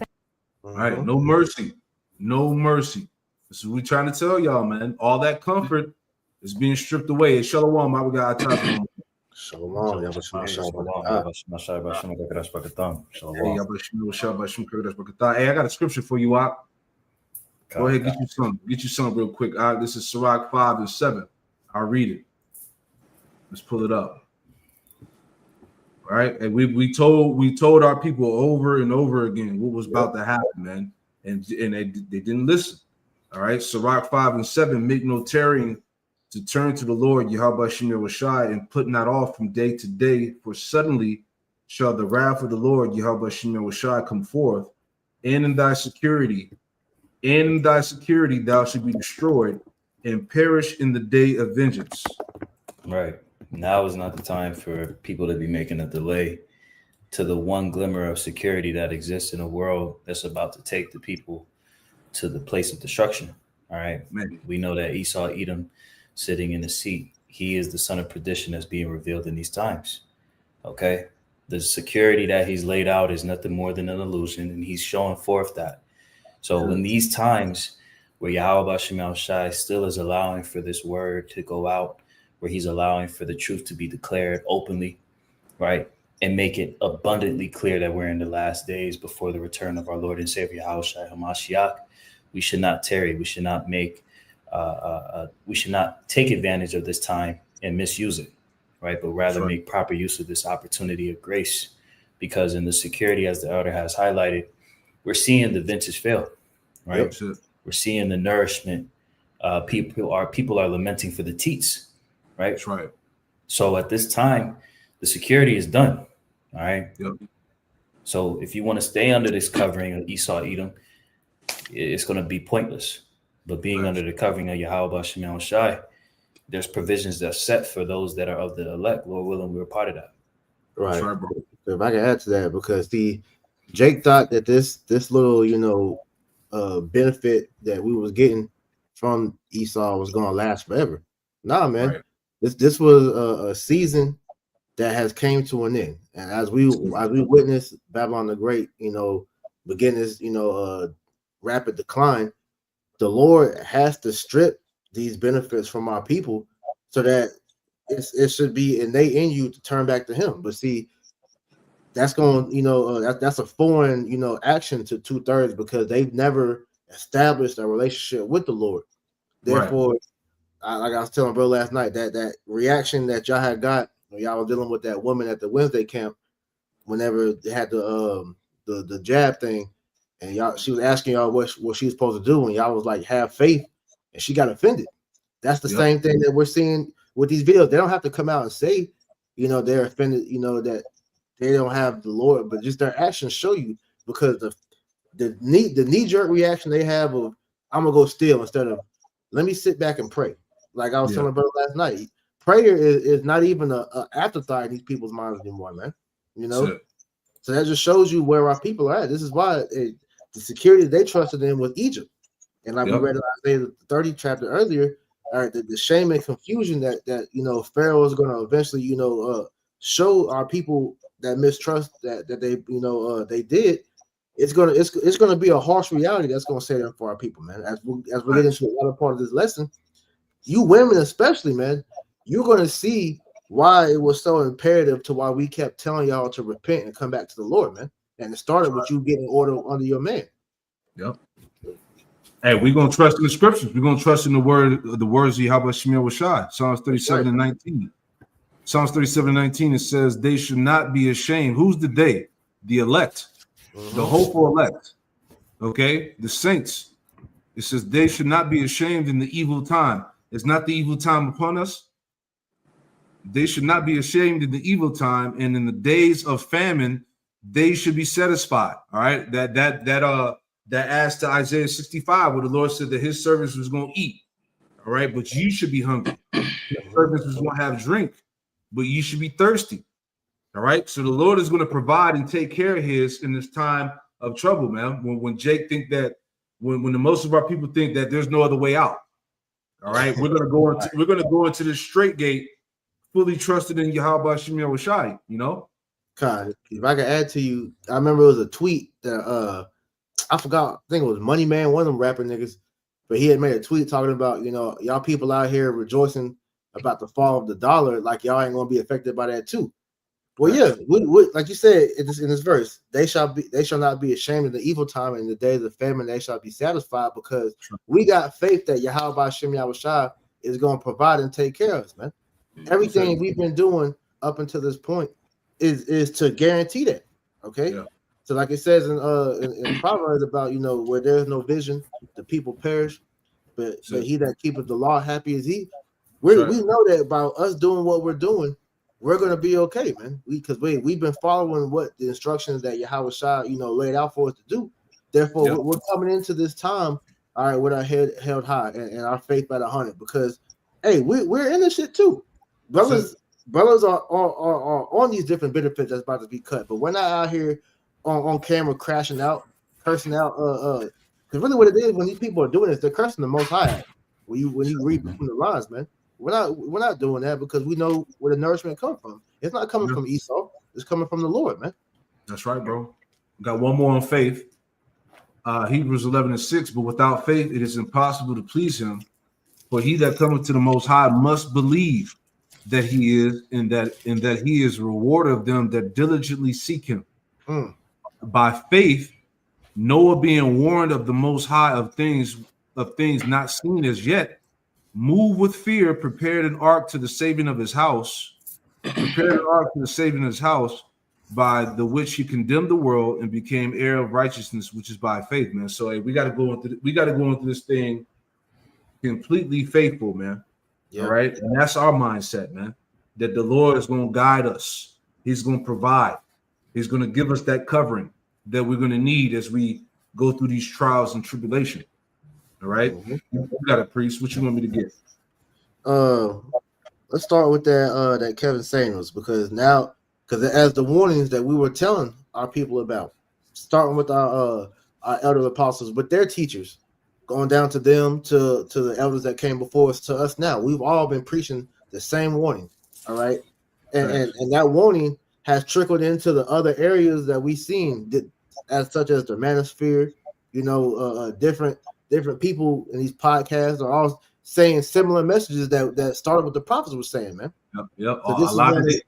All right, no mercy. No mercy. This is what we trying to tell y'all, man. All that comfort is being stripped away. It's Shalom, we got our time. Shalom. Hey, I got a scripture for you, Op. Go ahead, get you some real quick. This is Sirach 5 and 7. I'll read it. Let's pull it up. All right, and we told our people over and over again what was about to happen, man, and they didn't listen. All right, Sirach 5 and 7, make no tarrying to turn to the Lord, Yahweh Shemir Washai, and put not off from day to day, for suddenly shall the wrath of the Lord, Yahweh Shemir Washai, come forth, and in thy security thou shalt be destroyed and perish in the day of vengeance. Right. Now is not the time for people to be making a delay to the one glimmer of security that exists in a world that's about to take the people to the place of destruction. All right. Man. We know that Esau, Edom, sitting in the seat, he is the son of perdition that's being revealed in these times. Okay. The security that he's laid out is nothing more than an illusion, and he's showing forth that. So in these times where Yahweh Shemel Shai still is allowing for this word to go out, where he's allowing for the truth to be declared openly, right, and make it abundantly clear that we're in the last days before the return of our Lord and Savior Yahweh Shai HaMashiach, we should not tarry. We should not we should not take advantage of this time and misuse it, right, but rather make proper use of this opportunity of grace, because in the security, as the elder has highlighted, we're seeing the vintage fail, right? Yep. We're seeing the nourishment. People are lamenting for the teats, right? That's right. So at this time, the security is done. All right. Yep. So if you want to stay under this covering of Esau, Edom, it's going to be pointless. But being under the covering of Yahweh Shemel Shai, there's provisions that's set for those that are of the elect. Lord willing, we're part of that. Right. So if I can add to that, because Jake thought that this little, benefit that we was getting from Esau was going to last forever. Nah, man. Right. This was a season that has came to an end. And as we witness Babylon the Great, begin this, rapid decline, the Lord has to strip these benefits from our people so that it should be innate in you to turn back to Him. But see, that's going, that's a foreign, action to 2/3 because they've never established a relationship with the Lord. Therefore, like I was telling bro last night, that reaction that y'all had got when y'all were dealing with that woman at the Wednesday camp, whenever they had the jab thing, and she was asking y'all what she was supposed to do, and y'all was like, have faith, and she got offended. That's the same thing that we're seeing with these videos. They don't have to come out and say, they're offended, that they don't have the Lord, but just their actions show you, because the knee-jerk reaction they have of I'm gonna go steal instead of let me sit back and pray. Like I was telling brother last night, prayer is not even a afterthought in these people's minds anymore, man. So that just shows you where our people are at. This is why the security they trusted in was Egypt, and like we read in Isaiah 30 chapter earlier, all right, the shame and confusion that Pharaoh is going to eventually show our people that mistrust that they did. It's gonna be a harsh reality that's gonna set in for our people, man. As we get into a lot of part of this lesson, you women especially, man, you're gonna see why it was so imperative to why we kept telling y'all to repent and come back to the Lord, man. And it started with you getting order under your man. Yep. Hey, we're gonna trust in the scriptures. We're gonna trust in the words of Yahweh Shemir Washai. Psalms 37 and 19. Psalms 37 and 19, it says, they should not be ashamed. Who's the they? The elect. The hopeful elect, okay, the saints. It says they should not be ashamed in the evil time. Is not the evil time upon us? They should not be ashamed in the evil time, and in the days of famine, they should be satisfied. All right, that adds to Isaiah 65, where the Lord said that His servants was going to eat. All right, but you should be hungry. His servants was going to have drink, but you should be thirsty. All right, so the Lord is going to provide and take care of His in this time of trouble, man. When Jake think that, when the most of our people think that there's no other way out. All right, we're going to go into this straight gate, fully trusted in Yahweh Shemir Washai. God, if I could add to you, I remember it was a tweet that I forgot. I think it was Money Man, one of them rapper niggas, but he had made a tweet talking about y'all people out here rejoicing about the fall of the dollar, like y'all ain't going to be affected by that too. Well, yeah, like you said in this verse, they shall not be ashamed of the evil time, and in the days of famine they shall be satisfied, because we got faith that Yahweh Shem Yahushua is going to provide and take care of us, man. Everything we've been doing up until this point is to guarantee that. Okay, so like it says in Proverbs about where there's no vision, the people perish, but he that keepeth the law, happy is he. We know that about us doing what we're doing, we're gonna be okay, man. Because we've been following what the instructions that Yahweh Shah, laid out for us to do. Therefore, we're coming into this time, all right, with our head held high and our faith at 100. Because, hey, we're in this shit too. Brothers are on these different benefits that's about to be cut, but we're not out here on camera crashing out, cursing out. Because really, what it is when these people are doing this, they're cursing the Most High. When you read between the lines, man. We're not doing that because we know where the nourishment comes from. It's not coming from Esau. It's coming from the Lord, man. That's right, bro. Got one more on faith. Hebrews 11:6. But without faith, it is impossible to please Him. For he that cometh to the Most High must believe that He is, and that He is a rewarder of them that diligently seek Him. By faith, Noah, being warned of the Most High of things not seen as yet, moved with fear, prepared an ark to the saving of his house. By the which he condemned the world and became heir of righteousness, which is by faith, man. So we got to go into this thing completely faithful, man. All right, and that's our mindset, man. That the Lord is going to guide us. He's going to provide. He's going to give us that covering that we're going to need as we go through these trials and tribulation. All right, you got a priest. What you want me to get? Let's start with that Kevin Samuels, because as the warnings that we were telling our people about, starting with our elder apostles, with their teachers, going down to them, to the elders that came before us, to us now, we've all been preaching the same warning. All right, and that warning has trickled into the other areas that we've seen, as such as the manosphere. Different people in these podcasts are all saying similar messages that started with the prophets were saying, man. Yep. So a lot of it.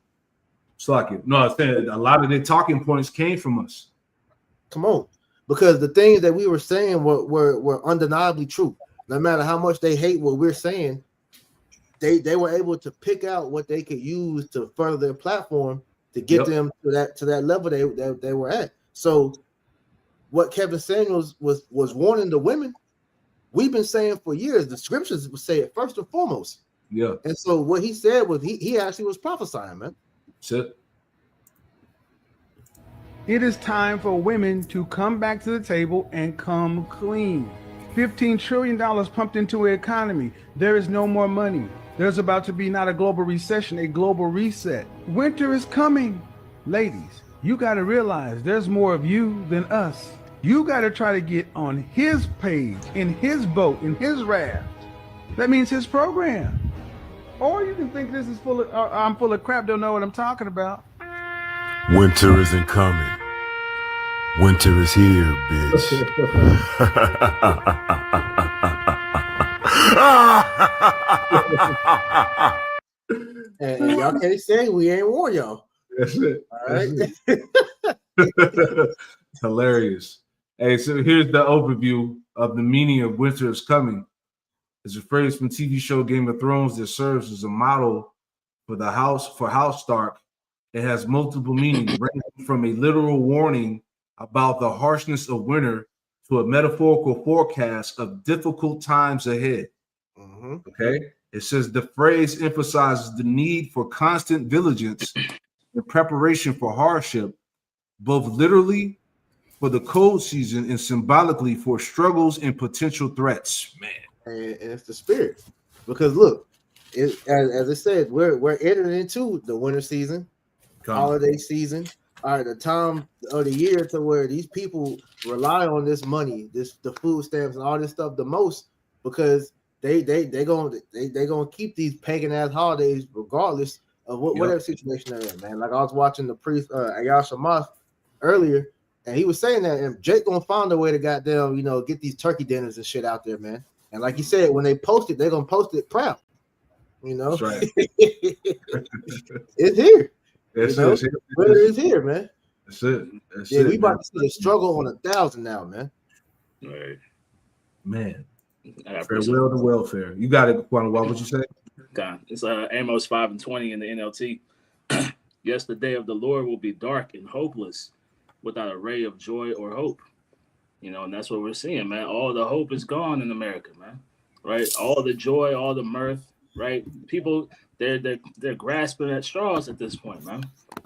No, I said a lot of the talking points came from us. Come on, because the things that we were saying were undeniably true. No matter how much they hate what we're saying, they were able to pick out what they could use to further their platform to get them to that level they were at. So what Kevin Samuels was warning the women, we've been saying for years. The scriptures would say it first and foremost. Yeah. And so what he said was he actually was prophesying, man. That's it. It is time for women to come back to the table and come clean. $15 trillion pumped into the economy. There is no more money. There's about to be not a global recession, a global reset. Winter is coming. Ladies, you got to realize there's more of you than us. You got to try to get on his page, in his boat, in his raft. That means his program. Or you can think this is I'm full of crap, don't know what I'm talking about. Winter isn't coming. Winter is here, bitch. and y'all can't say we ain't warned y'all. That's it. All right. Hilarious. Hey, so here's the overview of the meaning of winter is coming. It's a phrase from TV show Game of Thrones that serves as a model for House Stark. It has multiple meanings, ranging from a literal warning about the harshness of winter to a metaphorical forecast of difficult times ahead. Mm-hmm. Okay. It says the phrase emphasizes the need for constant vigilance and preparation for hardship, both literally for the cold season and symbolically for struggles and potential threats. Man. And it's the spirit. Because look, as I said, we're entering into the winter season, holiday season. All right, the time of the year to where these people rely on this money, the food stamps and all this stuff the most, because they gonna keep these pagan ass holidays regardless of whatever situation they're in, man. Like I was watching the priest Ayasha Moth earlier, and he was saying that and Jake gonna find a way to goddamn get these turkey dinners and shit out there, man. And like you said, when they post it, they're gonna post it proud. That's right. It's here. Winter is here, man. That's it. We about to see the struggle on 1,000 now, man. Right. Man. Farewell to welfare. You got it, Kwame. What would you say? God, it's Amos 5:20 in the NLT. Yes, the day of the Lord will be dark and hopeless, without a ray of joy or hope. And that's what we're seeing, man. All the hope is gone in America, man. Right? All the joy, all the mirth, right? People, they're grasping at straws at this point, man.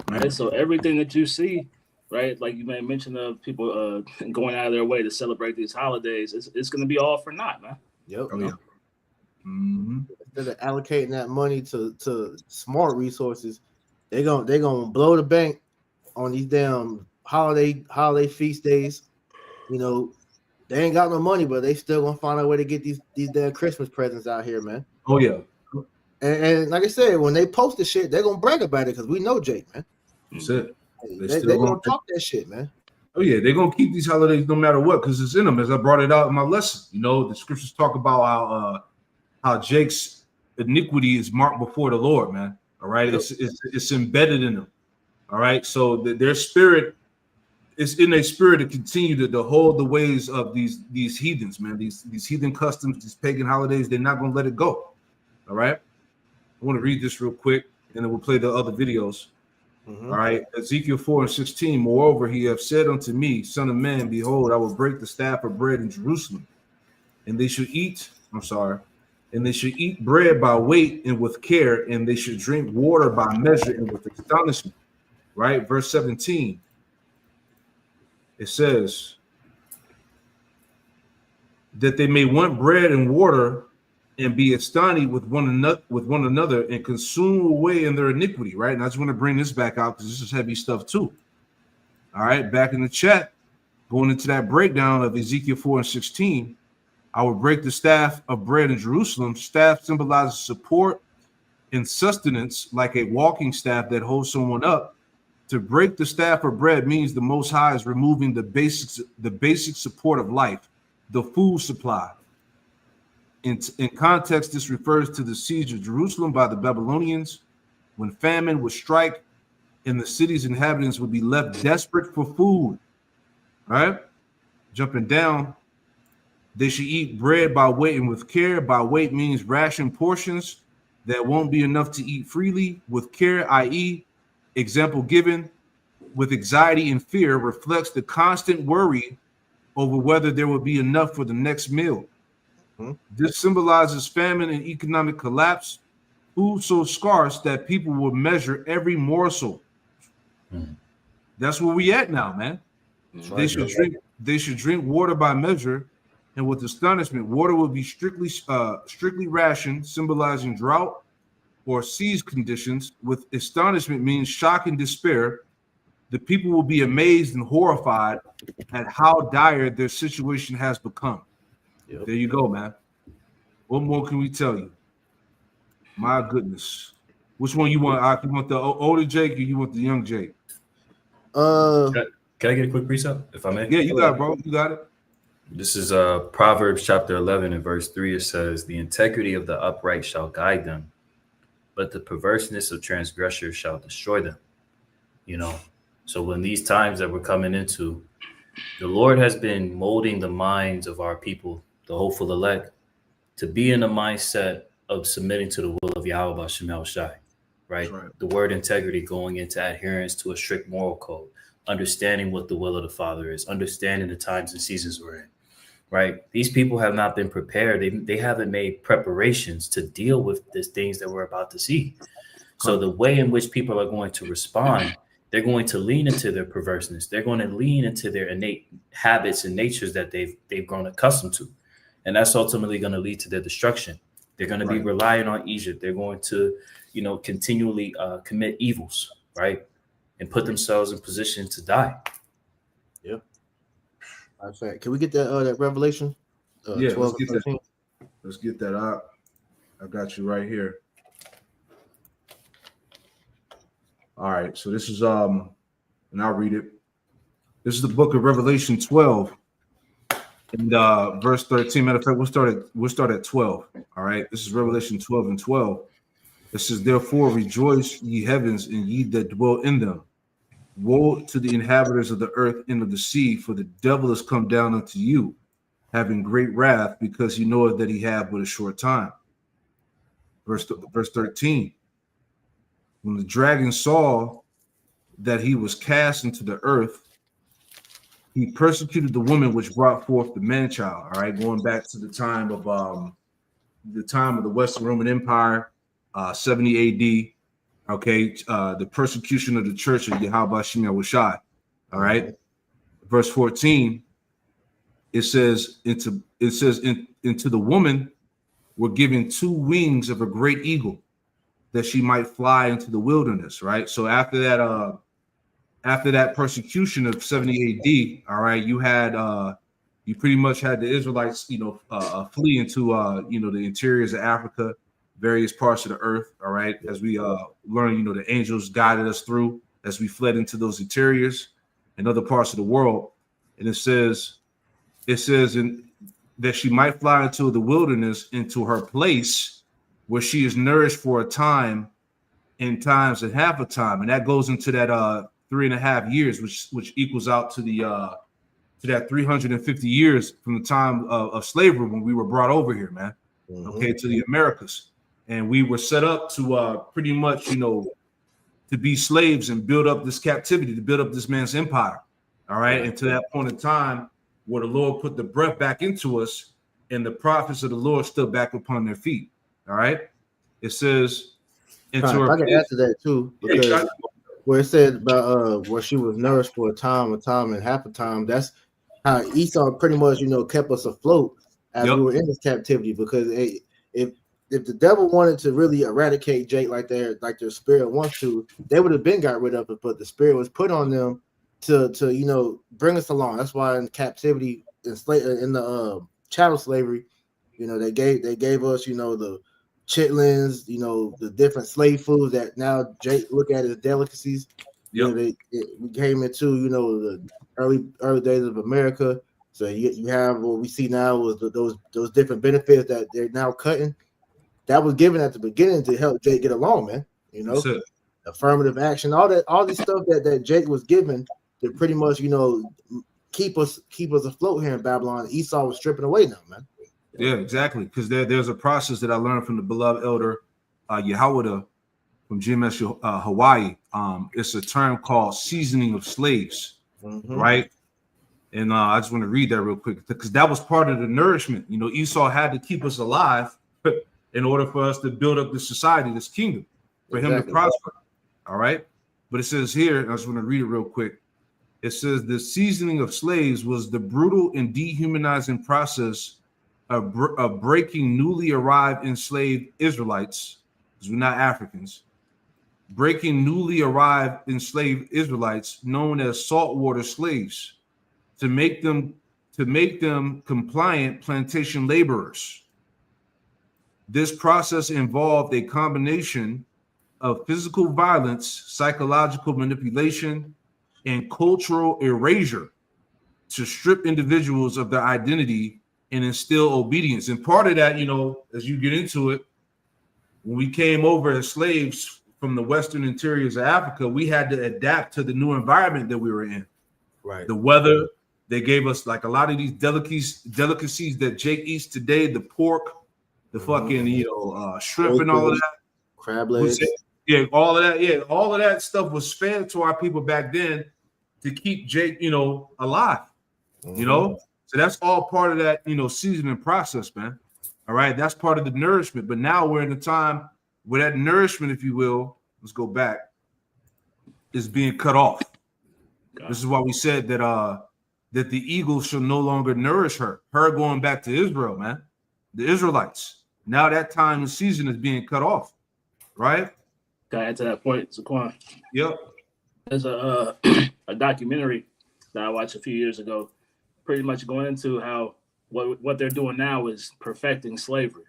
Right? So everything that you see, right, like you may mention of people going out of their way to celebrate these holidays, it's going to be all for naught, man. Yep. Oh, yeah. Mm-hmm. Instead of allocating that money to smart resources, they're gonna blow the bank on these damn holiday feast days. They ain't got no money, but they still gonna find a way to get these damn Christmas presents out here, man. Oh yeah. And like I said, when they post the shit, they're gonna brag about it because we know Jake, man. That's it. They're gonna talk that shit, man. Oh yeah, they're gonna keep these holidays no matter what, because it's in them. As I brought it out in my lesson, the scriptures talk about how Jake's iniquity is marked before the Lord, man. All right, it's embedded in them. All right, so their spirit is in a spirit to continue to hold the ways of these heathens, man. These heathen customs, these pagan holidays. They're not gonna let it go. All right. I want to read this real quick, and then we'll play the other videos. Mm-hmm. All right. Ezekiel 4:16. Moreover, he hath said unto me, Son of man, behold, I will break the staff of bread in Jerusalem, and they should eat. And they should eat bread by weight and with care, and they should drink water by measure and with astonishment. Right. Verse 17. It says that they may want bread and water and be astonished with one another and consume away in their iniquity, right? And I just want to bring this back out because this is heavy stuff too. All right, back in the chat, going into that breakdown of Ezekiel 4:16, I will break the staff of bread in Jerusalem. Staff symbolizes support, in sustenance like a walking staff that holds someone up. To break the staff of bread means the Most High is removing the basic support of life, the food supply. In context, this refers to the siege of Jerusalem by the Babylonians, when famine would strike and the city's inhabitants would be left desperate for food. Right? Jumping down, they should eat bread by weight and with care. By weight means ration portions that won't be enough to eat freely. With care, i.e., example given, with anxiety and fear reflects the constant worry over whether there will be enough for the next meal. This symbolizes famine and economic collapse, food so scarce that people will measure every morsel. That's where we at now, man. They should drink water by measure, and with astonishment, water will be strictly rationed, symbolizing drought or siege conditions. With astonishment means shock and despair. The people will be amazed and horrified at how dire their situation has become. Yep. There you go, man. What more can we tell you? My goodness. Which one you want? You want the older Jake or you want the young Jake? Can I get a quick precept, if I may? Yeah, you got it, bro. You got it. This is Proverbs chapter 11 and verse 3. It says, "The integrity of the upright shall guide them, but the perverseness of transgressors shall destroy them." You know, so when these times that we're coming into, the Lord has been molding the minds of our people, the hopeful elect, to be in a mindset of submitting to the will of Yahweh Shem Shai, right? The word integrity going into adherence to a strict moral code, understanding what the will of the Father is, understanding the times and seasons we're in, right? These people have not been prepared. They haven't made preparations to deal with these things that we're about to see. So the way in which people are going to respond, they're going to lean into their perverseness. They're going to lean into their innate habits and natures that they've grown accustomed to. And that's ultimately going to lead to their destruction. They're going to be relying on Egypt. They're going to, continually commit evils, right? And put themselves in position to die. Yep. That's right. Can we get that Revelation? Yeah, let's get that out. I got you right here. All right, so this is and I'll read it. This is the book of Revelation 12, and verse 13. Matter of fact, we'll start at 12. All right, this is Revelation 12 and 12. It says, "Therefore rejoice, ye heavens, and ye that dwell in them. Woe to the inhabitants of the earth and of the sea, for the devil is come down unto you, having great wrath, because he knoweth that he hath but a short time." Verse 13. When the dragon saw that he was cast into the earth, he persecuted the woman which brought forth the man-child. All right, going back to the time of the Western Roman Empire, 70 AD. Okay, the persecution of the church of Yahweh Shem Shai. All right, verse 14. It says into the woman were given 2 wings of a great eagle, that she might fly into the wilderness. Right. So after that persecution of 70 AD, all right, you pretty much had the Israelites, flee into the interiors of Africa, various parts of the earth. All right, as we learn, the angels guided us through as we fled into those interiors and other parts of the world. And it says that she might fly into the wilderness, into her place where she is nourished for a time, in times and half a time, and that goes into that 3.5 years, which equals out to that 350 years from the time of slavery, when we were brought over here, man. Okay, to the Americas, and we were set up to pretty much, to be slaves and build up this captivity, to build up this man's empire. All right, and to that point in time where the Lord put the breath back into us, and the prophets of the Lord stood back upon their feet. All right, it says. I can add to that too, because where it said about where she was nourished for a time and half a time, that's how Esau pretty much kept us afloat as we were in this captivity. Because if the devil wanted to really eradicate Jake like their spirit wants to, they would have been got rid of it. But the spirit was put on them to bring us along. That's why in captivity, in the chattel slavery, they gave us the chitlins, you know, the different slave foods that now Jake look at as delicacies. You know, we came into, you know, the early days of America. So you have what we see now was those different benefits that they're now cutting. That was given at the beginning to help Jake get along, man. You know, affirmative action, all this stuff that Jake was given to pretty much, you know, keep us afloat here in Babylon. Esau was stripping away now, man. Yeah, exactly. Because there's a process that I learned from the beloved elder Yahweh from GMS Hawaii. It's a term called seasoning of slaves, right? And I just want to read that real quick because that was part of the nourishment. You know, Esau had to keep us alive in order for us to build up this society, this kingdom, for him to prosper. All right. But it says here, and I just want to read it real quick. It says the seasoning of slaves was the brutal and dehumanizing process of breaking newly arrived enslaved Israelites, because we're not Africans, breaking newly arrived enslaved Israelites known as saltwater slaves to make them compliant plantation laborers. This process involved a combination of physical violence, psychological manipulation, and cultural erasure to strip individuals of their identity and instill obedience. And part of that, you know, as you get into it, when we came over as slaves from the western interiors of Africa, we had to adapt to the new environment that we were in. Right. The weather, they gave us like a lot of these delicacies that Jake eats today, the pork, the fucking, you know, shrimp and all of that. Crab legs. Yeah, all of that. Yeah, all of that stuff was fed to our people back then to keep Jake, you know, alive. You know, so that's all part of that, you know, seasoning process, man. All right, that's part of the nourishment. But now we're in a time where that nourishment, if you will, let's go back, is being cut off. This is why we said that that the eagle shall no longer nourish her going back to Israel, man. The Israelites. Now that time and season is being cut off, right? Can I add to that point, Zaquan? Yep. There's a documentary that I watched a few years ago, pretty much going into how what they're doing now is perfecting slavery,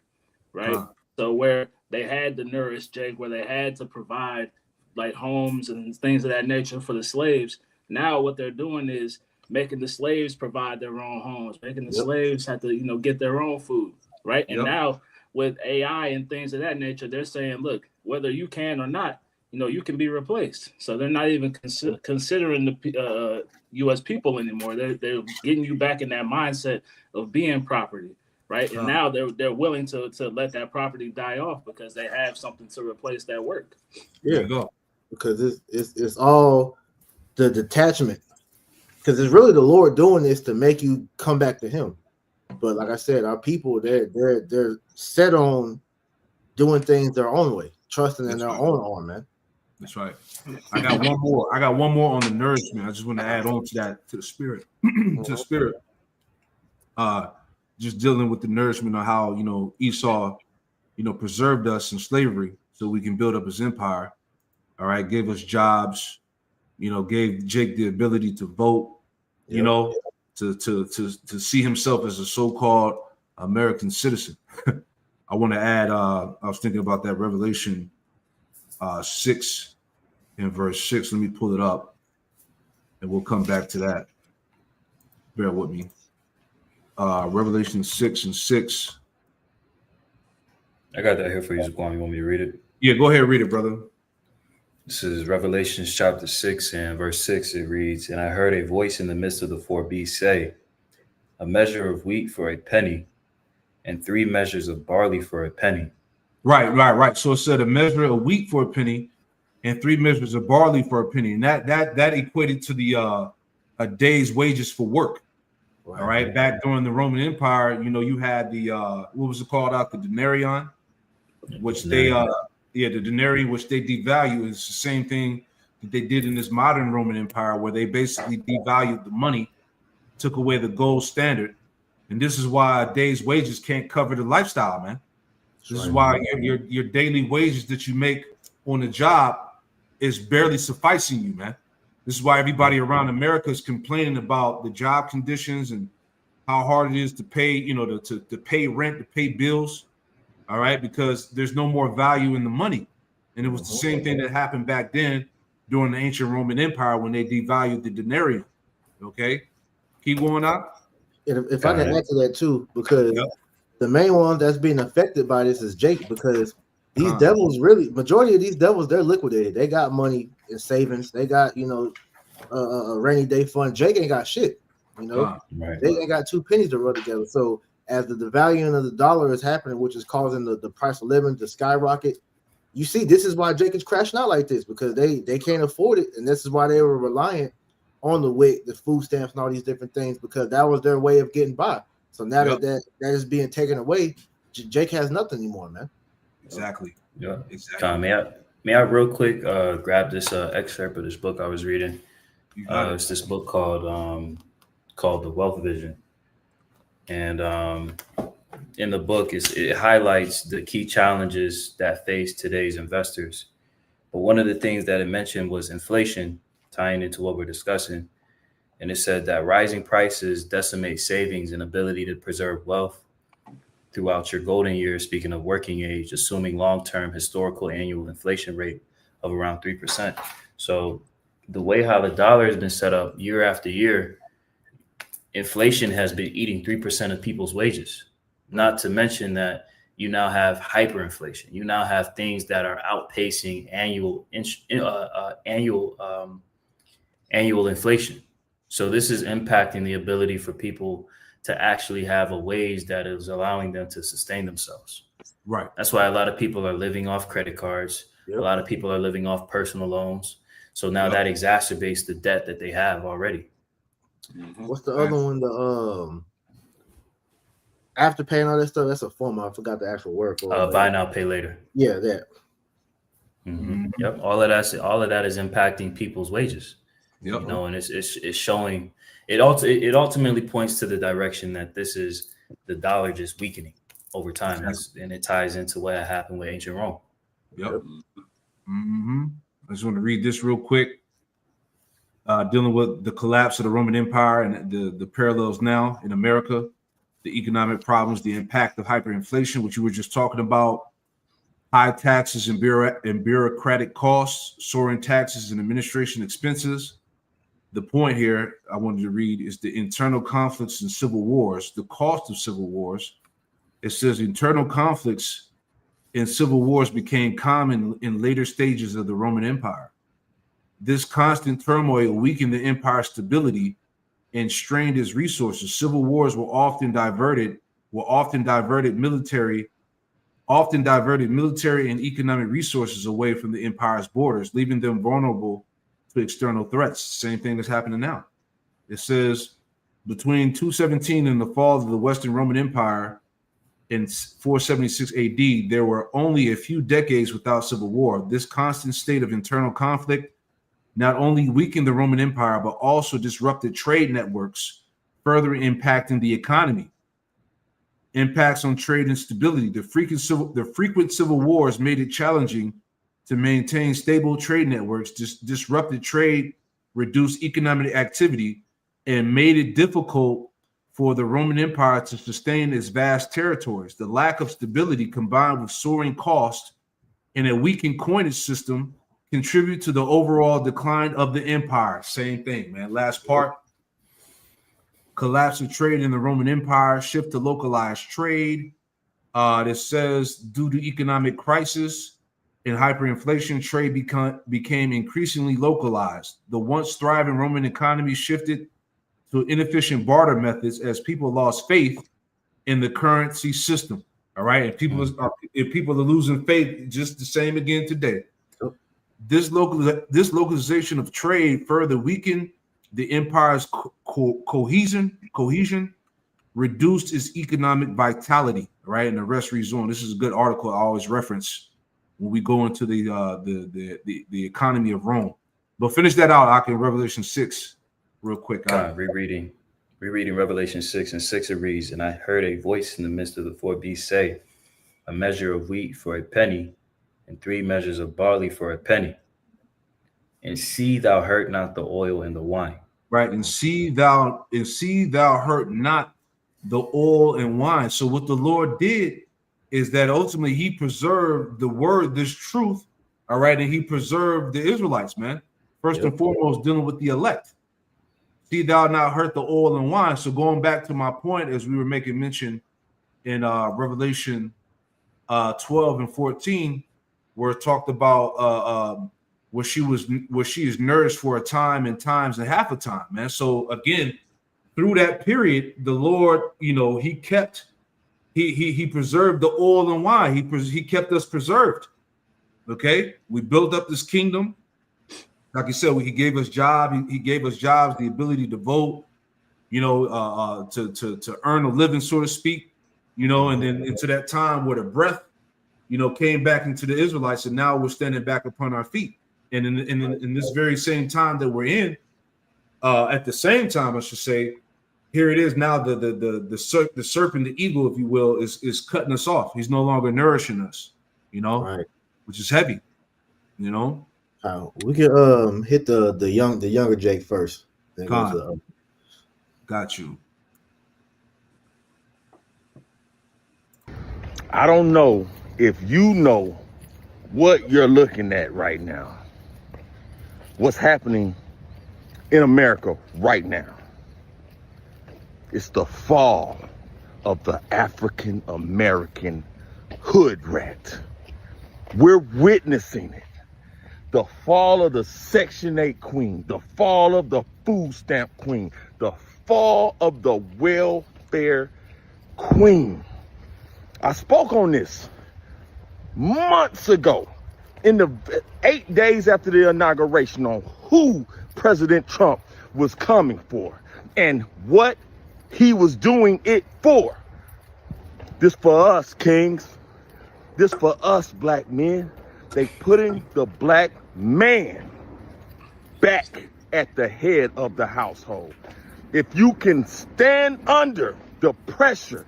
right? So where they had to nourish Jake, where they had to provide like homes and things of that nature for the slaves, now what they're doing is making the slaves provide their own homes, making the slaves have to, you know, get their own food, right? And now with AI and things of that nature, they're saying, look, whether you can or not, you know, you can be replaced. So they're not even considering the U.S. people anymore. They're getting you back in that mindset of being property, right? And now they're willing to let that property die off because they have something to replace that work. Yeah, because it's all the detachment. Because it's really the Lord doing this to make you come back to Him. But like I said, our people they're set on doing things their own way, trusting in their own arm, man. That's right. I got one more on the nourishment. I just want to add on to that, to the spirit, to the spirit. Just dealing with the nourishment of how, you know, Esau, you know, preserved us in slavery so we can build up his empire. All right, gave us jobs, you know, gave Jake the ability to vote, you know, to see himself as a so-called American citizen. I want to add, I was thinking about that Revelation 6 in verse 6. Let me pull it up and we'll come back to that. Bear with me. Revelation 6 and 6. I got that here for you, Zaquan. You want me to read it? Yeah, go ahead and read it, brother. This is Revelation chapter 6 and verse 6. It reads, "And I heard a voice in the midst of the four beasts say, a measure of wheat for a penny, and 3 measures of barley for a penny." Right. So it said a measure of wheat for a penny and 3 measures of barley for a penny. And that equated to the a day's wages for work. All right. Back during the Roman Empire, you know, you had the what was it called out? The denarion, which the denarii, which they devalue. It's the same thing that they did in this modern Roman Empire, where they basically devalued the money, took away the gold standard. And this is why a day's wages can't cover the lifestyle, man. This is why your daily wages that you make on the job is barely sufficing you, man. This is why everybody around America is complaining about the job conditions and how hard it is to pay, you know, to pay rent, to pay bills. all right, because there's no more value in the money. And it was the same thing that happened back then during the ancient Roman Empire when they devalued the denarius. Okay, keep going up. If I can add to that too, because the main one that's being affected by this is Jake, because these devils really, majority of these devils, they're liquidated. They got money in savings. They got, a rainy day fund. Jake ain't got shit. They ain't got 2 pennies to rub together. So as the devaluing of the dollar is happening, which is causing the price of living to skyrocket, you see, this is why Jake is crashing out like this, because they can't afford it, and this is why they were reliant on the WIC, the food stamps, and all these different things, because that was their way of getting by. So now that is being taken away, Jake has nothing anymore, man. Exactly. Yeah. Exactly. May I real quick grab this excerpt of this book I was reading? It's this book called The Wealth Vision, and in the book it highlights the key challenges that face today's investors. But one of the things that it mentioned was inflation, tying into what we're discussing. And it said that rising prices decimate savings and ability to preserve wealth throughout your golden years, speaking of working age, assuming long-term historical annual inflation rate of around 3%. So the way how the dollar has been set up year after year, inflation has been eating 3% of people's wages. Not to mention that you now have hyperinflation. You now have things that are outpacing annual inflation. So this is impacting the ability for people to actually have a wage that is allowing them to sustain themselves. Right. That's why a lot of people are living off credit cards. Yep. A lot of people are living off personal loans. So now that exacerbates the debt that they have already. What's the other one? The after paying all that stuff, that's a form. I forgot the actual word for it. Buy now, pay later. Yeah, that. Yep. All of that is impacting people's wages. Yep. And it's showing. It ultimately points to the direction that this is the dollar just weakening over time, and it ties into what happened with ancient Rome. Yep. I just want to read this real quick. Dealing with the collapse of the Roman Empire and the parallels now in America, the economic problems, the impact of hyperinflation, which you were just talking about, high taxes and bureaucratic costs, soaring taxes and administration expenses. The point here I wanted to read is the internal conflicts and civil wars, the cost of civil wars. It says internal conflicts and civil wars became common in later stages of the Roman Empire. This constant turmoil weakened the empire's stability and strained its resources. Civil wars were often diverted military and economic resources away from the empire's borders, leaving them vulnerable to external threats. Same thing that's happening now. It says between 217 and the fall of the Western Roman Empire in 476 AD, there were only a few decades without civil war. This constant state of internal conflict not only weakened the Roman Empire, but also disrupted trade networks, further impacting the economy. Impacts on trade and stability. The frequent civil wars made it challenging to maintain stable trade networks, disrupted trade, reduced economic activity, and made it difficult for the Roman Empire to sustain its vast territories. The lack of stability combined with soaring costs and a weakened coinage system contribute to the overall decline of the empire. Same thing, man. Last part. Collapse of trade in the Roman Empire, shift to localized trade. This says due to economic crisis and hyperinflation, trade became increasingly localized. The once thriving Roman economy shifted to inefficient barter methods as people lost faith in the currency system. All right, and people are losing faith, just the same again today. This localization of trade further weakened the empire's cohesion, reduced its economic vitality, right? And the rest resumed. This is a good article I always reference when we go into the economy of Rome. But finish that out, in Revelation 6, real quick. Rereading Revelation 6 and 6, it reads, "And I heard a voice in the midst of the four beasts say, a measure of wheat for a penny, and 3 measures of barley for a penny. And see thou hurt not the oil and the wine." Right, and see thou hurt not the oil and wine. So what the Lord did is that ultimately he preserved the word, this truth, all right, and he preserved the Israelites, man. First and foremost, dealing with the elect. See thou not hurt the oil and wine. So going back to my point, as we were making mention in Revelation 12 and 14, where it talked about where she is nourished for a time and times and half a time, man. So again, through that period, the Lord, he kept, he preserved the oil and wine. He kept us preserved. Okay, we built up this kingdom. Like you said, he gave us job. He gave us jobs, the ability to vote, to earn a living, so to speak, and then into that time where the breath, came back into the Israelites, and now we're standing back upon our feet. And in this very same time that we're in, at the same time, I should say, here it is now. The serpent, the eagle, if you will, is cutting us off. He's no longer nourishing us, Right. which is heavy, We can hit the younger Jake first. Then go to Got you. I don't know if you know what you're looking at right now. What's happening in America right now? It's the fall of the African American hood rat. We're witnessing it. The fall of the Section 8 queen, the fall of the food stamp queen, the fall of the welfare queen. I spoke on this months ago, in the 8 days after the inauguration, on who President Trump was coming for and what he was doing it for. This for us, kings. This for us, black men. They putting the black man back at the head of the household. If you can stand under the pressure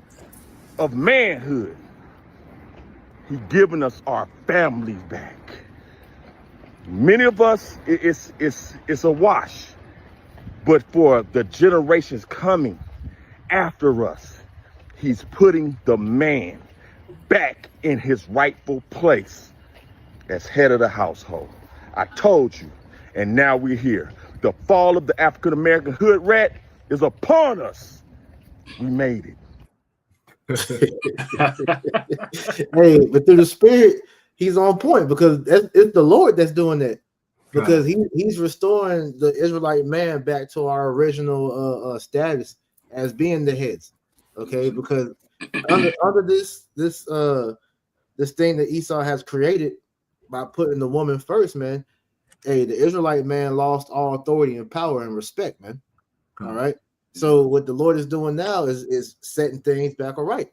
of manhood, he giving us our families back. Many of us, it's a wash. But for the generations coming after us, he's putting the man back in his rightful place as head of the household. I told you, and now we're here. The fall of the African American hood rat is upon us. We made it. Hey, but through the Spirit, he's on point, because it's the Lord that's doing that. Because he's restoring the Israelite man back to our original status as being the heads. Okay, because under this thing that Esau has created by putting the woman first, man, hey, the Israelite man lost all authority and power and respect, man. All right. So what the Lord is doing now is setting things back all right,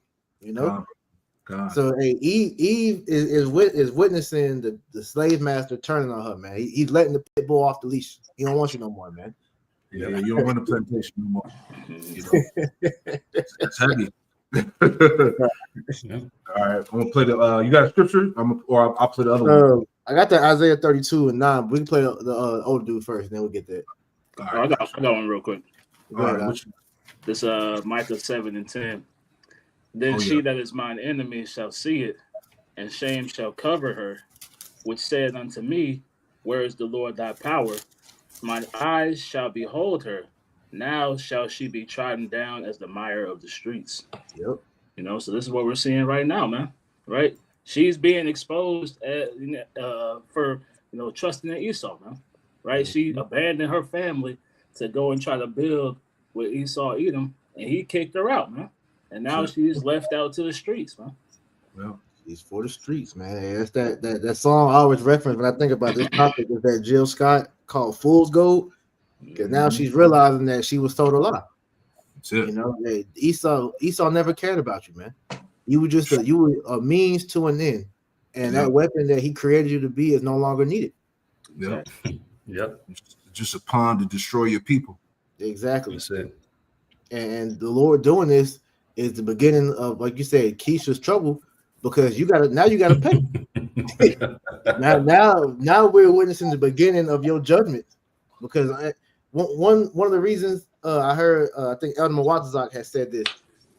God. So hey, Eve is witnessing the slave master turning on her, man. He's letting the pit bull off the leash. He don't want you no more, man. Yeah, you don't want the plantation no more. It's heavy. All right, I'm gonna play the. You got a scripture? I'll play the other one. I got the Isaiah 32 and 9. We can play the old dude first, then we'll get that. I got one real quick. This Micah 7 and 10. Then she that is mine enemy shall see it, and shame shall cover her, which said unto me, where is the Lord thy power? Mine eyes shall behold her. Now shall she be trodden down as the mire of the streets. Yep. So this is what we're seeing right now, man. Right? She's being exposed for trusting in Esau, man. Right? Mm-hmm. She abandoned her family to go and try to build with Esau Edom, and he kicked her out, man. And now she's left out to the streets, man. Well, she's for the streets, man. Hey, that's that song I always reference when I think about this topic is that Jill Scott called Fool's Gold. Because now she's realizing that she was told a lie. That's it. Hey, Esau never cared about you, man. You were just a means to an end, and that weapon that he created you to be is no longer needed. Yep. Just a pawn to destroy your people. Exactly. That's it. And the Lord doing this is the beginning of, like you said, Keisha's trouble, because you gotta pay. now we're witnessing the beginning of your judgment, because one of the reasons I heard, I think Elder Mwatazak has said this,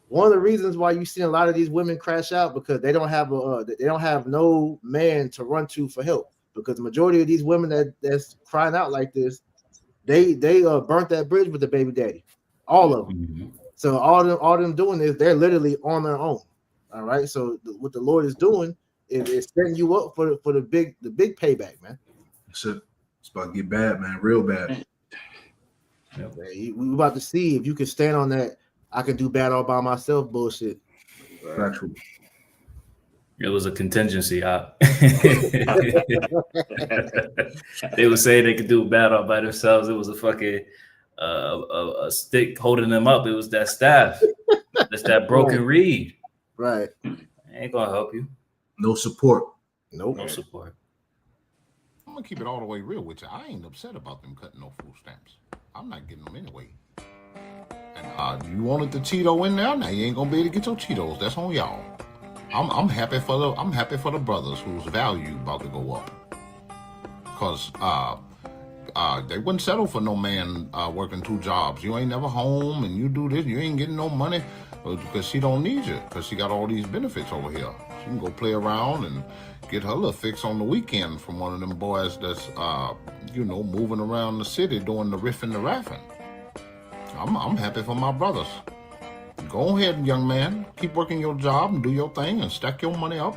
one of the reasons why you see a lot of these women crash out because they don't have no man to run to for help. Because the majority of these women that's crying out like this, they burnt that bridge with the baby daddy, all of them. Mm-hmm. So all them doing is they're literally on their own. All right. So what the Lord is doing is setting you up for the big payback, man. That's it. It's about to get bad, man. Real bad. Yep. We about to see if you can stand on that. I can do bad all by myself bullshit. Factual. It was a contingency. They would say they could do bad all by themselves. It was a fucking a stick holding them up. It was that staff. That's that broken reed. Right. Ain't gonna help you. No support. Nope. No support. I'm gonna keep it all the way real with you. I ain't upset about them cutting no food stamps. I'm not getting them anyway. And you wanted the Cheeto in there, now you ain't gonna be able to get your Cheetos. That's on y'all. I'm happy for the brothers whose value about to go up. Cause they wouldn't settle for no man working 2 jobs. You ain't never home and you do this, you ain't getting no money because she don't need you because she got all these benefits over here. She can go play around and get her little fix on the weekend from one of them boys that's moving around the city doing the riffing the raffing. I'm happy for my brothers. Go ahead, young man. Keep working your job and do your thing and stack your money up.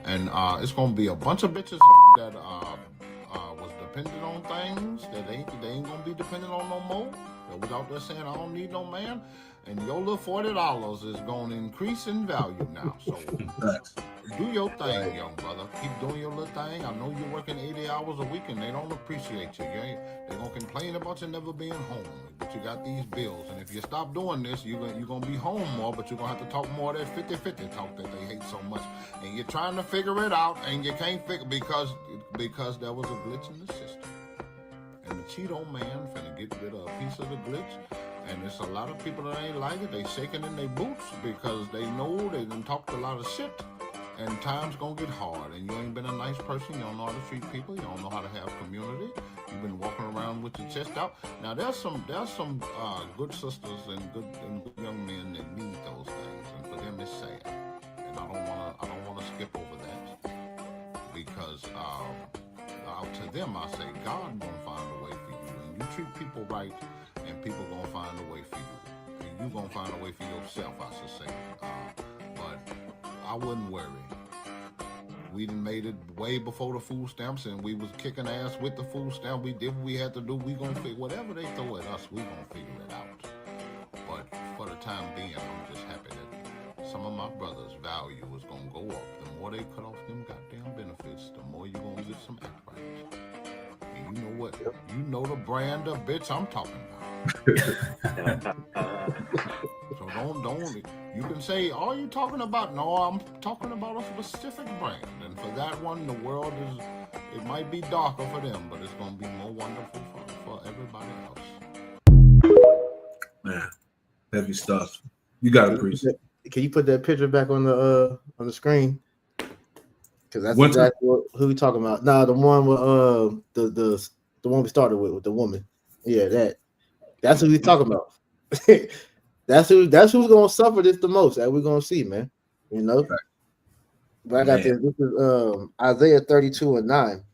And it's gonna be a bunch of bitches that was dependent on things that they ain't gonna be dependent on no more. That was out there saying I don't need no man. And your little $40 is gonna increase in value now. So do your thing, young brother. Keep doing your little thing. I know you're working 80 hours a week and they don't appreciate you. They're gonna complain about you never being home. But you got these bills. And if you stop doing this, you're gonna be home more, but you're gonna have to talk more of that 50-50 talk that they hate so much. And you're trying to figure it out and you can't figure because there was a glitch in the system. And the Cheeto man finna get rid of a piece of the glitch. And there's a lot of people that ain't like it. They shaking in their boots because they know they done talked a lot of shit. And time's gonna get hard. And you ain't been a nice person. You don't know how to treat people. You don't know how to have community. You've been walking around with your chest out. Now there's some good sisters and good young men that need those things. And for them it's sad. And I don't wanna skip over that. Because to them I say God gonna find a way for you. And you treat people right. And people gonna find a way for you. And you gonna find a way for yourself, I should say. But I wouldn't worry. We done made it way before the food stamps, and we was kicking ass with the food stamp. We did what we had to do. We gonna figure whatever they throw at us. We gonna figure it out. But for the time being, I'm just happy that some of my brothers' value is gonna go up. The more they cut off them goddamn benefits, the more you gonna get some act right. And you know what? You know the brand of bitch I'm talking about. So don't you can say all you talking about. No, I'm talking about a specific brand, and for that one the world it might be darker for them, but it's gonna be more wonderful for everybody else. Man, heavy stuff. You got it, Priest. Can you put that picture back on the screen? Because that's Winter? exactly who we talking about. Nah, the one with the one we started with the woman. Yeah, that's who we talking about. that's who's gonna suffer this the most. That we're gonna see, man. You know. Right. But I got this. This is Isaiah 32:9.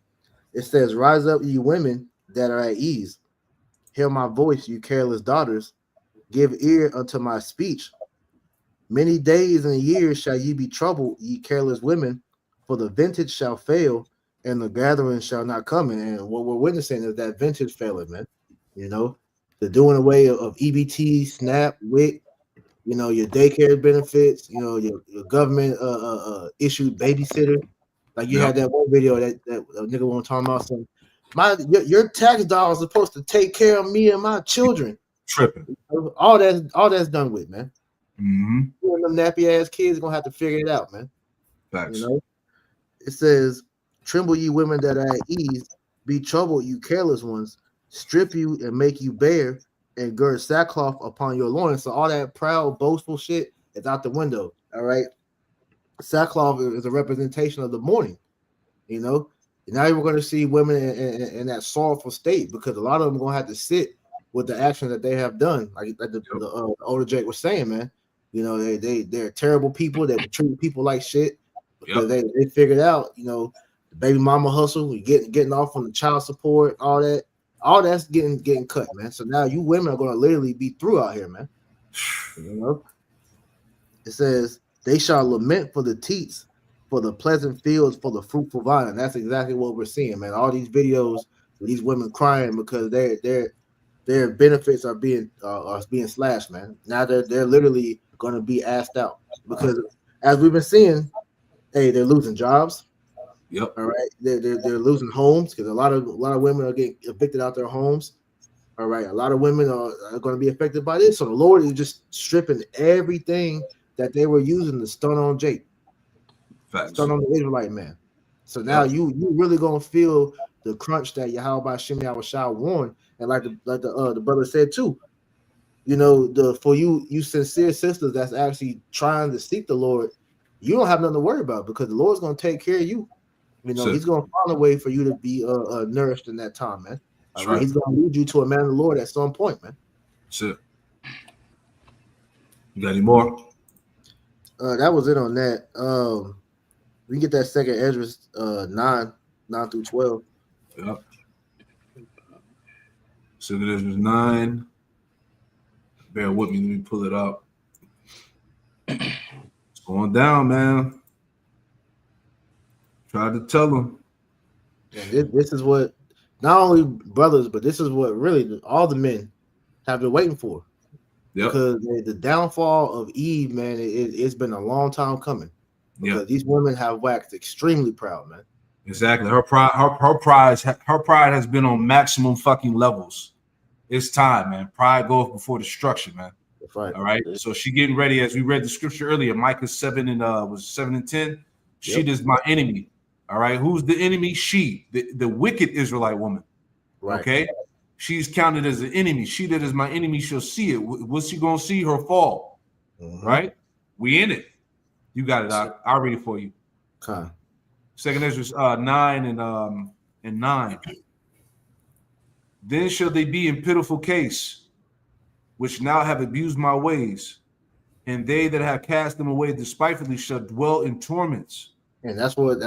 It says, "Rise up, ye women that are at ease. Hear my voice, you careless daughters. Give ear unto my speech. Many days and years shall ye be troubled, ye careless women, for the vintage shall fail, and the gathering shall not come." And what we're witnessing is that vintage failing, man. You know, the doing away of EBT, SNAP, WIC, you know, your daycare benefits, you know, your government issued babysitter. Like you had that one video that nigga won't talk about some. Your tax dollars are supposed to take care of me and my children. Tripping. All that's done with, man. Mm-hmm. You and them nappy ass kids are gonna have to figure it out, man. Facts. You know, it says, "Tremble, ye women that are at ease, be troubled, you careless ones. Strip you and make you bare, and gird sackcloth upon your loins." So all that proud, boastful shit is out the window. All right. Sackcloth is a representation of the mourning. You know, now you're going to see women in that sorrowful state because a lot of them are going to have to sit with the action that they have done. Like the older Jake was saying, man. You know, they're terrible people that treat people like shit because they figured out, you know, the baby mama hustle, getting off on the child support, all that's getting cut, man. So now you women are gonna literally be through out here, man. You know, it says they shall lament for the teats, for the pleasant fields, for the fruitful vine. And that's exactly what we're seeing, man. All these videos with these women crying because their benefits are being slashed, man. Now they're literally going to be asked out because, as we've been seeing, hey, they're losing jobs. Yep. All right. They're losing homes because a lot of women are getting evicted out their homes. All right. A lot of women are going to be affected by this. So the Lord is just stripping everything that they were using to stun on Jake, stun on the Israelite man. So now you really gonna feel the crunch that Yahweh Shem Yahushua warned, and like the brother said too. You know, for you sincere sisters that's actually trying to seek the Lord, you don't have nothing to worry about because the Lord's gonna take care of you. You know, He's gonna find a way for you to be nourished in that time, man. All right. He's gonna lead you to a man of the Lord at some point, man. Sure. You got any more? That was it on that. We can get that second Ezra 9 through 12. Yep. Second Ezra 9. Bear with me. Let me pull it up. It's going down, man. Tried to tell them. And this is what not only brothers, but this is what really all the men have been waiting for. Because the downfall of Eve, man, it's been a long time coming. Because these women have waxed extremely proud, man. Exactly. Her pride has been on maximum fucking levels. It's time, man. Pride goes before destruction, man. That's right. All right. So she getting ready, as we read the scripture earlier, Micah 7 and 10. She is my enemy. All right. Who's the enemy? She, the wicked Israelite woman. Right. Okay. She's counted as an enemy. She that is my enemy shall see it. What's she gonna see? Her fall. Right? We in it. You got it. I'll read it for you. Okay. Second Ezra 9 and 9. Then shall they be in pitiful case, which now have abused my ways, and they that have cast them away despitefully shall dwell in torments. And that's what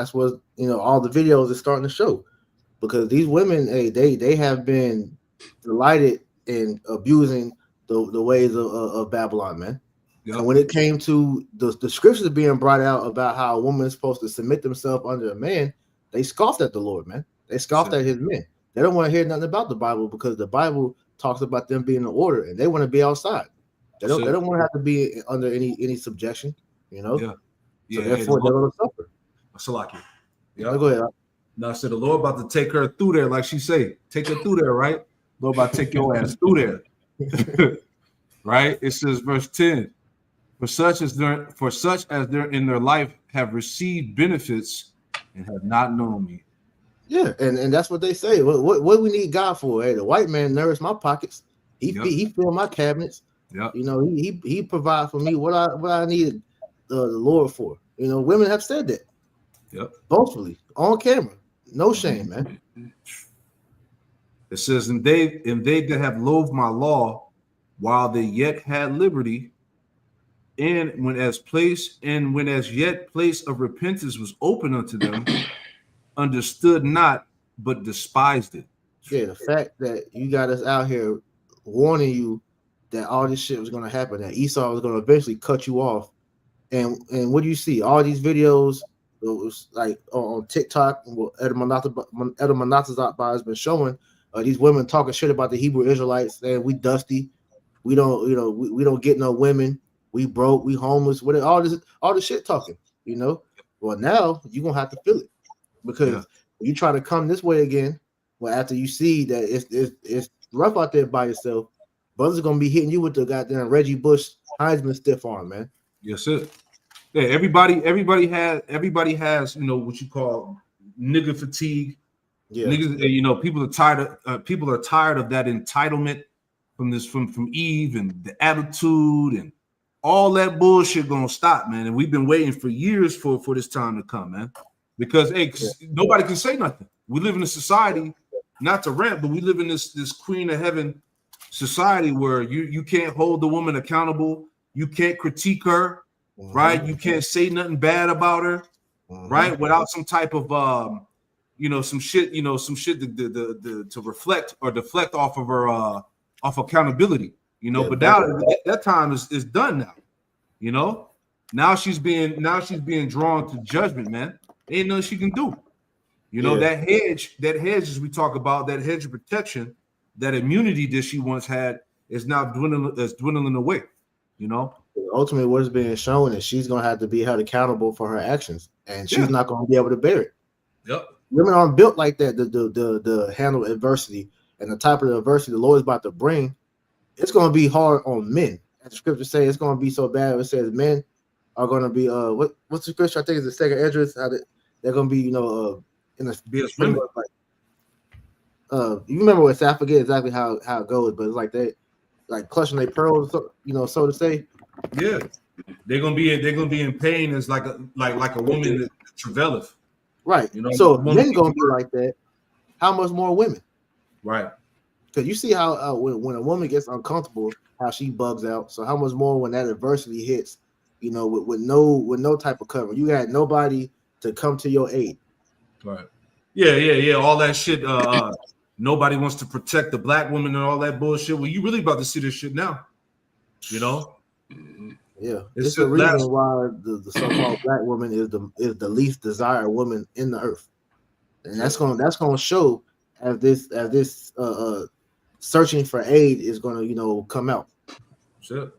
you know. All the videos are starting to show, because these women, hey, they have been delighted in abusing the ways of Babylon, man. Yep. And when it came to the scriptures being brought out about how a woman is supposed to submit themselves under a man, they scoffed at the Lord, man. They scoffed at his men. They don't want to hear nothing about the Bible because the Bible talks about them being in order, and they want to be outside. They don't want to have to be under any subjection, you know. Yeah. So therefore, they're going to suffer. Salaki. Yeah. Go ahead. Now I said the Lord about to take her through there, like she say, take her through there, right? Lord about to take your ass through there. Right? It says verse 10. For such as they're in their life have received benefits and have not known me. Yeah, and that's what they say. What we need God for? Hey, the white man nourished my pockets. He filled my cabinets. Yeah, you know, he provide for me what I need the Lord for. You know, women have said that. Yep, boastfully on camera, no shame, man. It says, and they that have loathed my law while they yet had liberty. And when as yet place of repentance was open unto them, understood not, but despised it. Yeah, the fact that you got us out here warning you that all this shit was going to happen, that Esau was going to eventually cut you off, and what do you see? All these videos, it was like on TikTok, Edamanatazat has been showing these women talking shit about the Hebrew Israelites, saying we dusty, we don't get no women. We broke, we homeless, with all this shit talking, you know. Well, now you're gonna have to feel it because you try to come this way again. Well, after you see that it's rough out there by yourself, brothers are gonna be hitting you with the goddamn Reggie Bush Heisman stiff arm, man. Yes, sir. Yeah, everybody has what you call nigga fatigue. Yeah, niggas, people are tired of that entitlement from Eve and the attitude and all that bullshit gonna stop, man. And we've been waiting for years for this time to come, man. Because nobody can say nothing. We live in a society, not to rant, but we live in this queen of heaven society where you can't hold the woman accountable. You can't critique her, right? You can't say nothing bad about her, right? Without some type of some shit, to reflect or deflect off of her off accountability, but now that time is done now, now she's being drawn to judgment, man. Ain't nothing she can do. That hedge as we talk about, that hedge of protection, that immunity that she once had is now dwindling away. Ultimately, what is being shown is she's gonna have to be held accountable for her actions, and she's not gonna be able to bear it. Yep. Women aren't built like that to handle adversity, and the type of adversity the Lord is about to bring, it's gonna be hard on men. As the scripture says, it's gonna be so bad. It says men are gonna be what's the scripture? I think it's the second Esdras. They're gonna be in a women. Like you remember what I forget exactly how it goes, but it's like they like clutching their pearls, so to say. Yeah, they're gonna be in pain as like a woman that travaileth. Right. So men gonna be like that. How much more women? Right. Because you see how when a woman gets uncomfortable, how she bugs out. So how much more when that adversity hits, with no type of cover. You had nobody to come to your aid. Right. Yeah. All that shit. Nobody wants to protect the black woman and all that bullshit. Well, you really about to see this shit now. Yeah, it's the reason why the so-called black woman is the least desired woman in the earth, and that's gonna show as this searching for aid is gonna come out. Sure.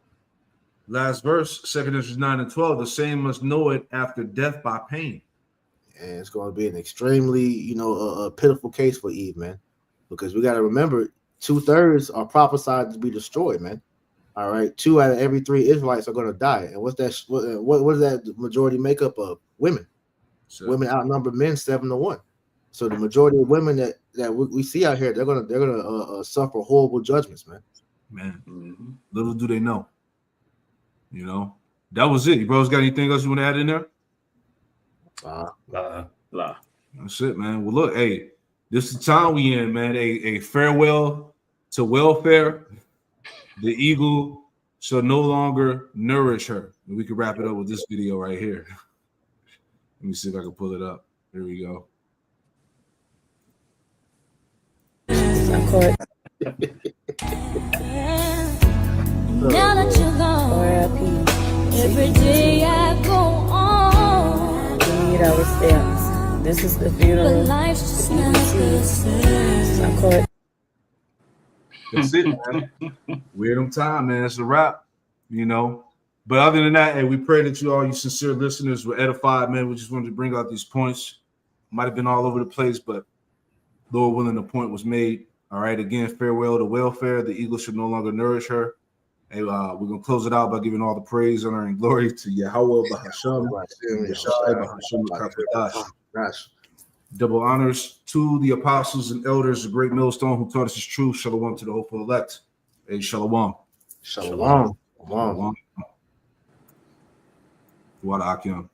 Last verse, 2 Esdras 9 and 12. The same must know it after death by pain. And it's going to be an extremely a pitiful case for Eve, man, because we got to remember 2/3 are prophesied to be destroyed, man. All right, 2 out of every 3 Israelites are going to die, and what's that? What does that majority make up of? Women. Sure. Women outnumber men 7-1. So the majority of women that we see out here, they're gonna suffer horrible judgments, man. Man, little do they know. That was it. You bros got anything else you want to add in there? Blah. That's it, man. Well, look, hey, this is the time we in, man. A farewell to welfare. The eagle shall no longer nourish her. And we can wrap it up with this video right here. Let me see if I can pull it up. Here we go. Now that you're gone, every day I go on. We need our steps. This is the funeral. But life's just not the same. That's it, man. Weird time, man. It's a wrap, But other than that, hey, we pray that you sincere listeners were edified, man. We just wanted to bring out these points. Might have been all over the place, but Lord willing, the point was made. All right, again, farewell to welfare. The eagle should no longer nourish her. Hey, we're going to close it out by giving all the praise, honor, and glory to Yahweh, Bahasham, double honors to the apostles and elders, the great millstone who taught us his truth. Shalom to the hopeful elect. Hey, shalom. Shalom. Shalom. What Akim.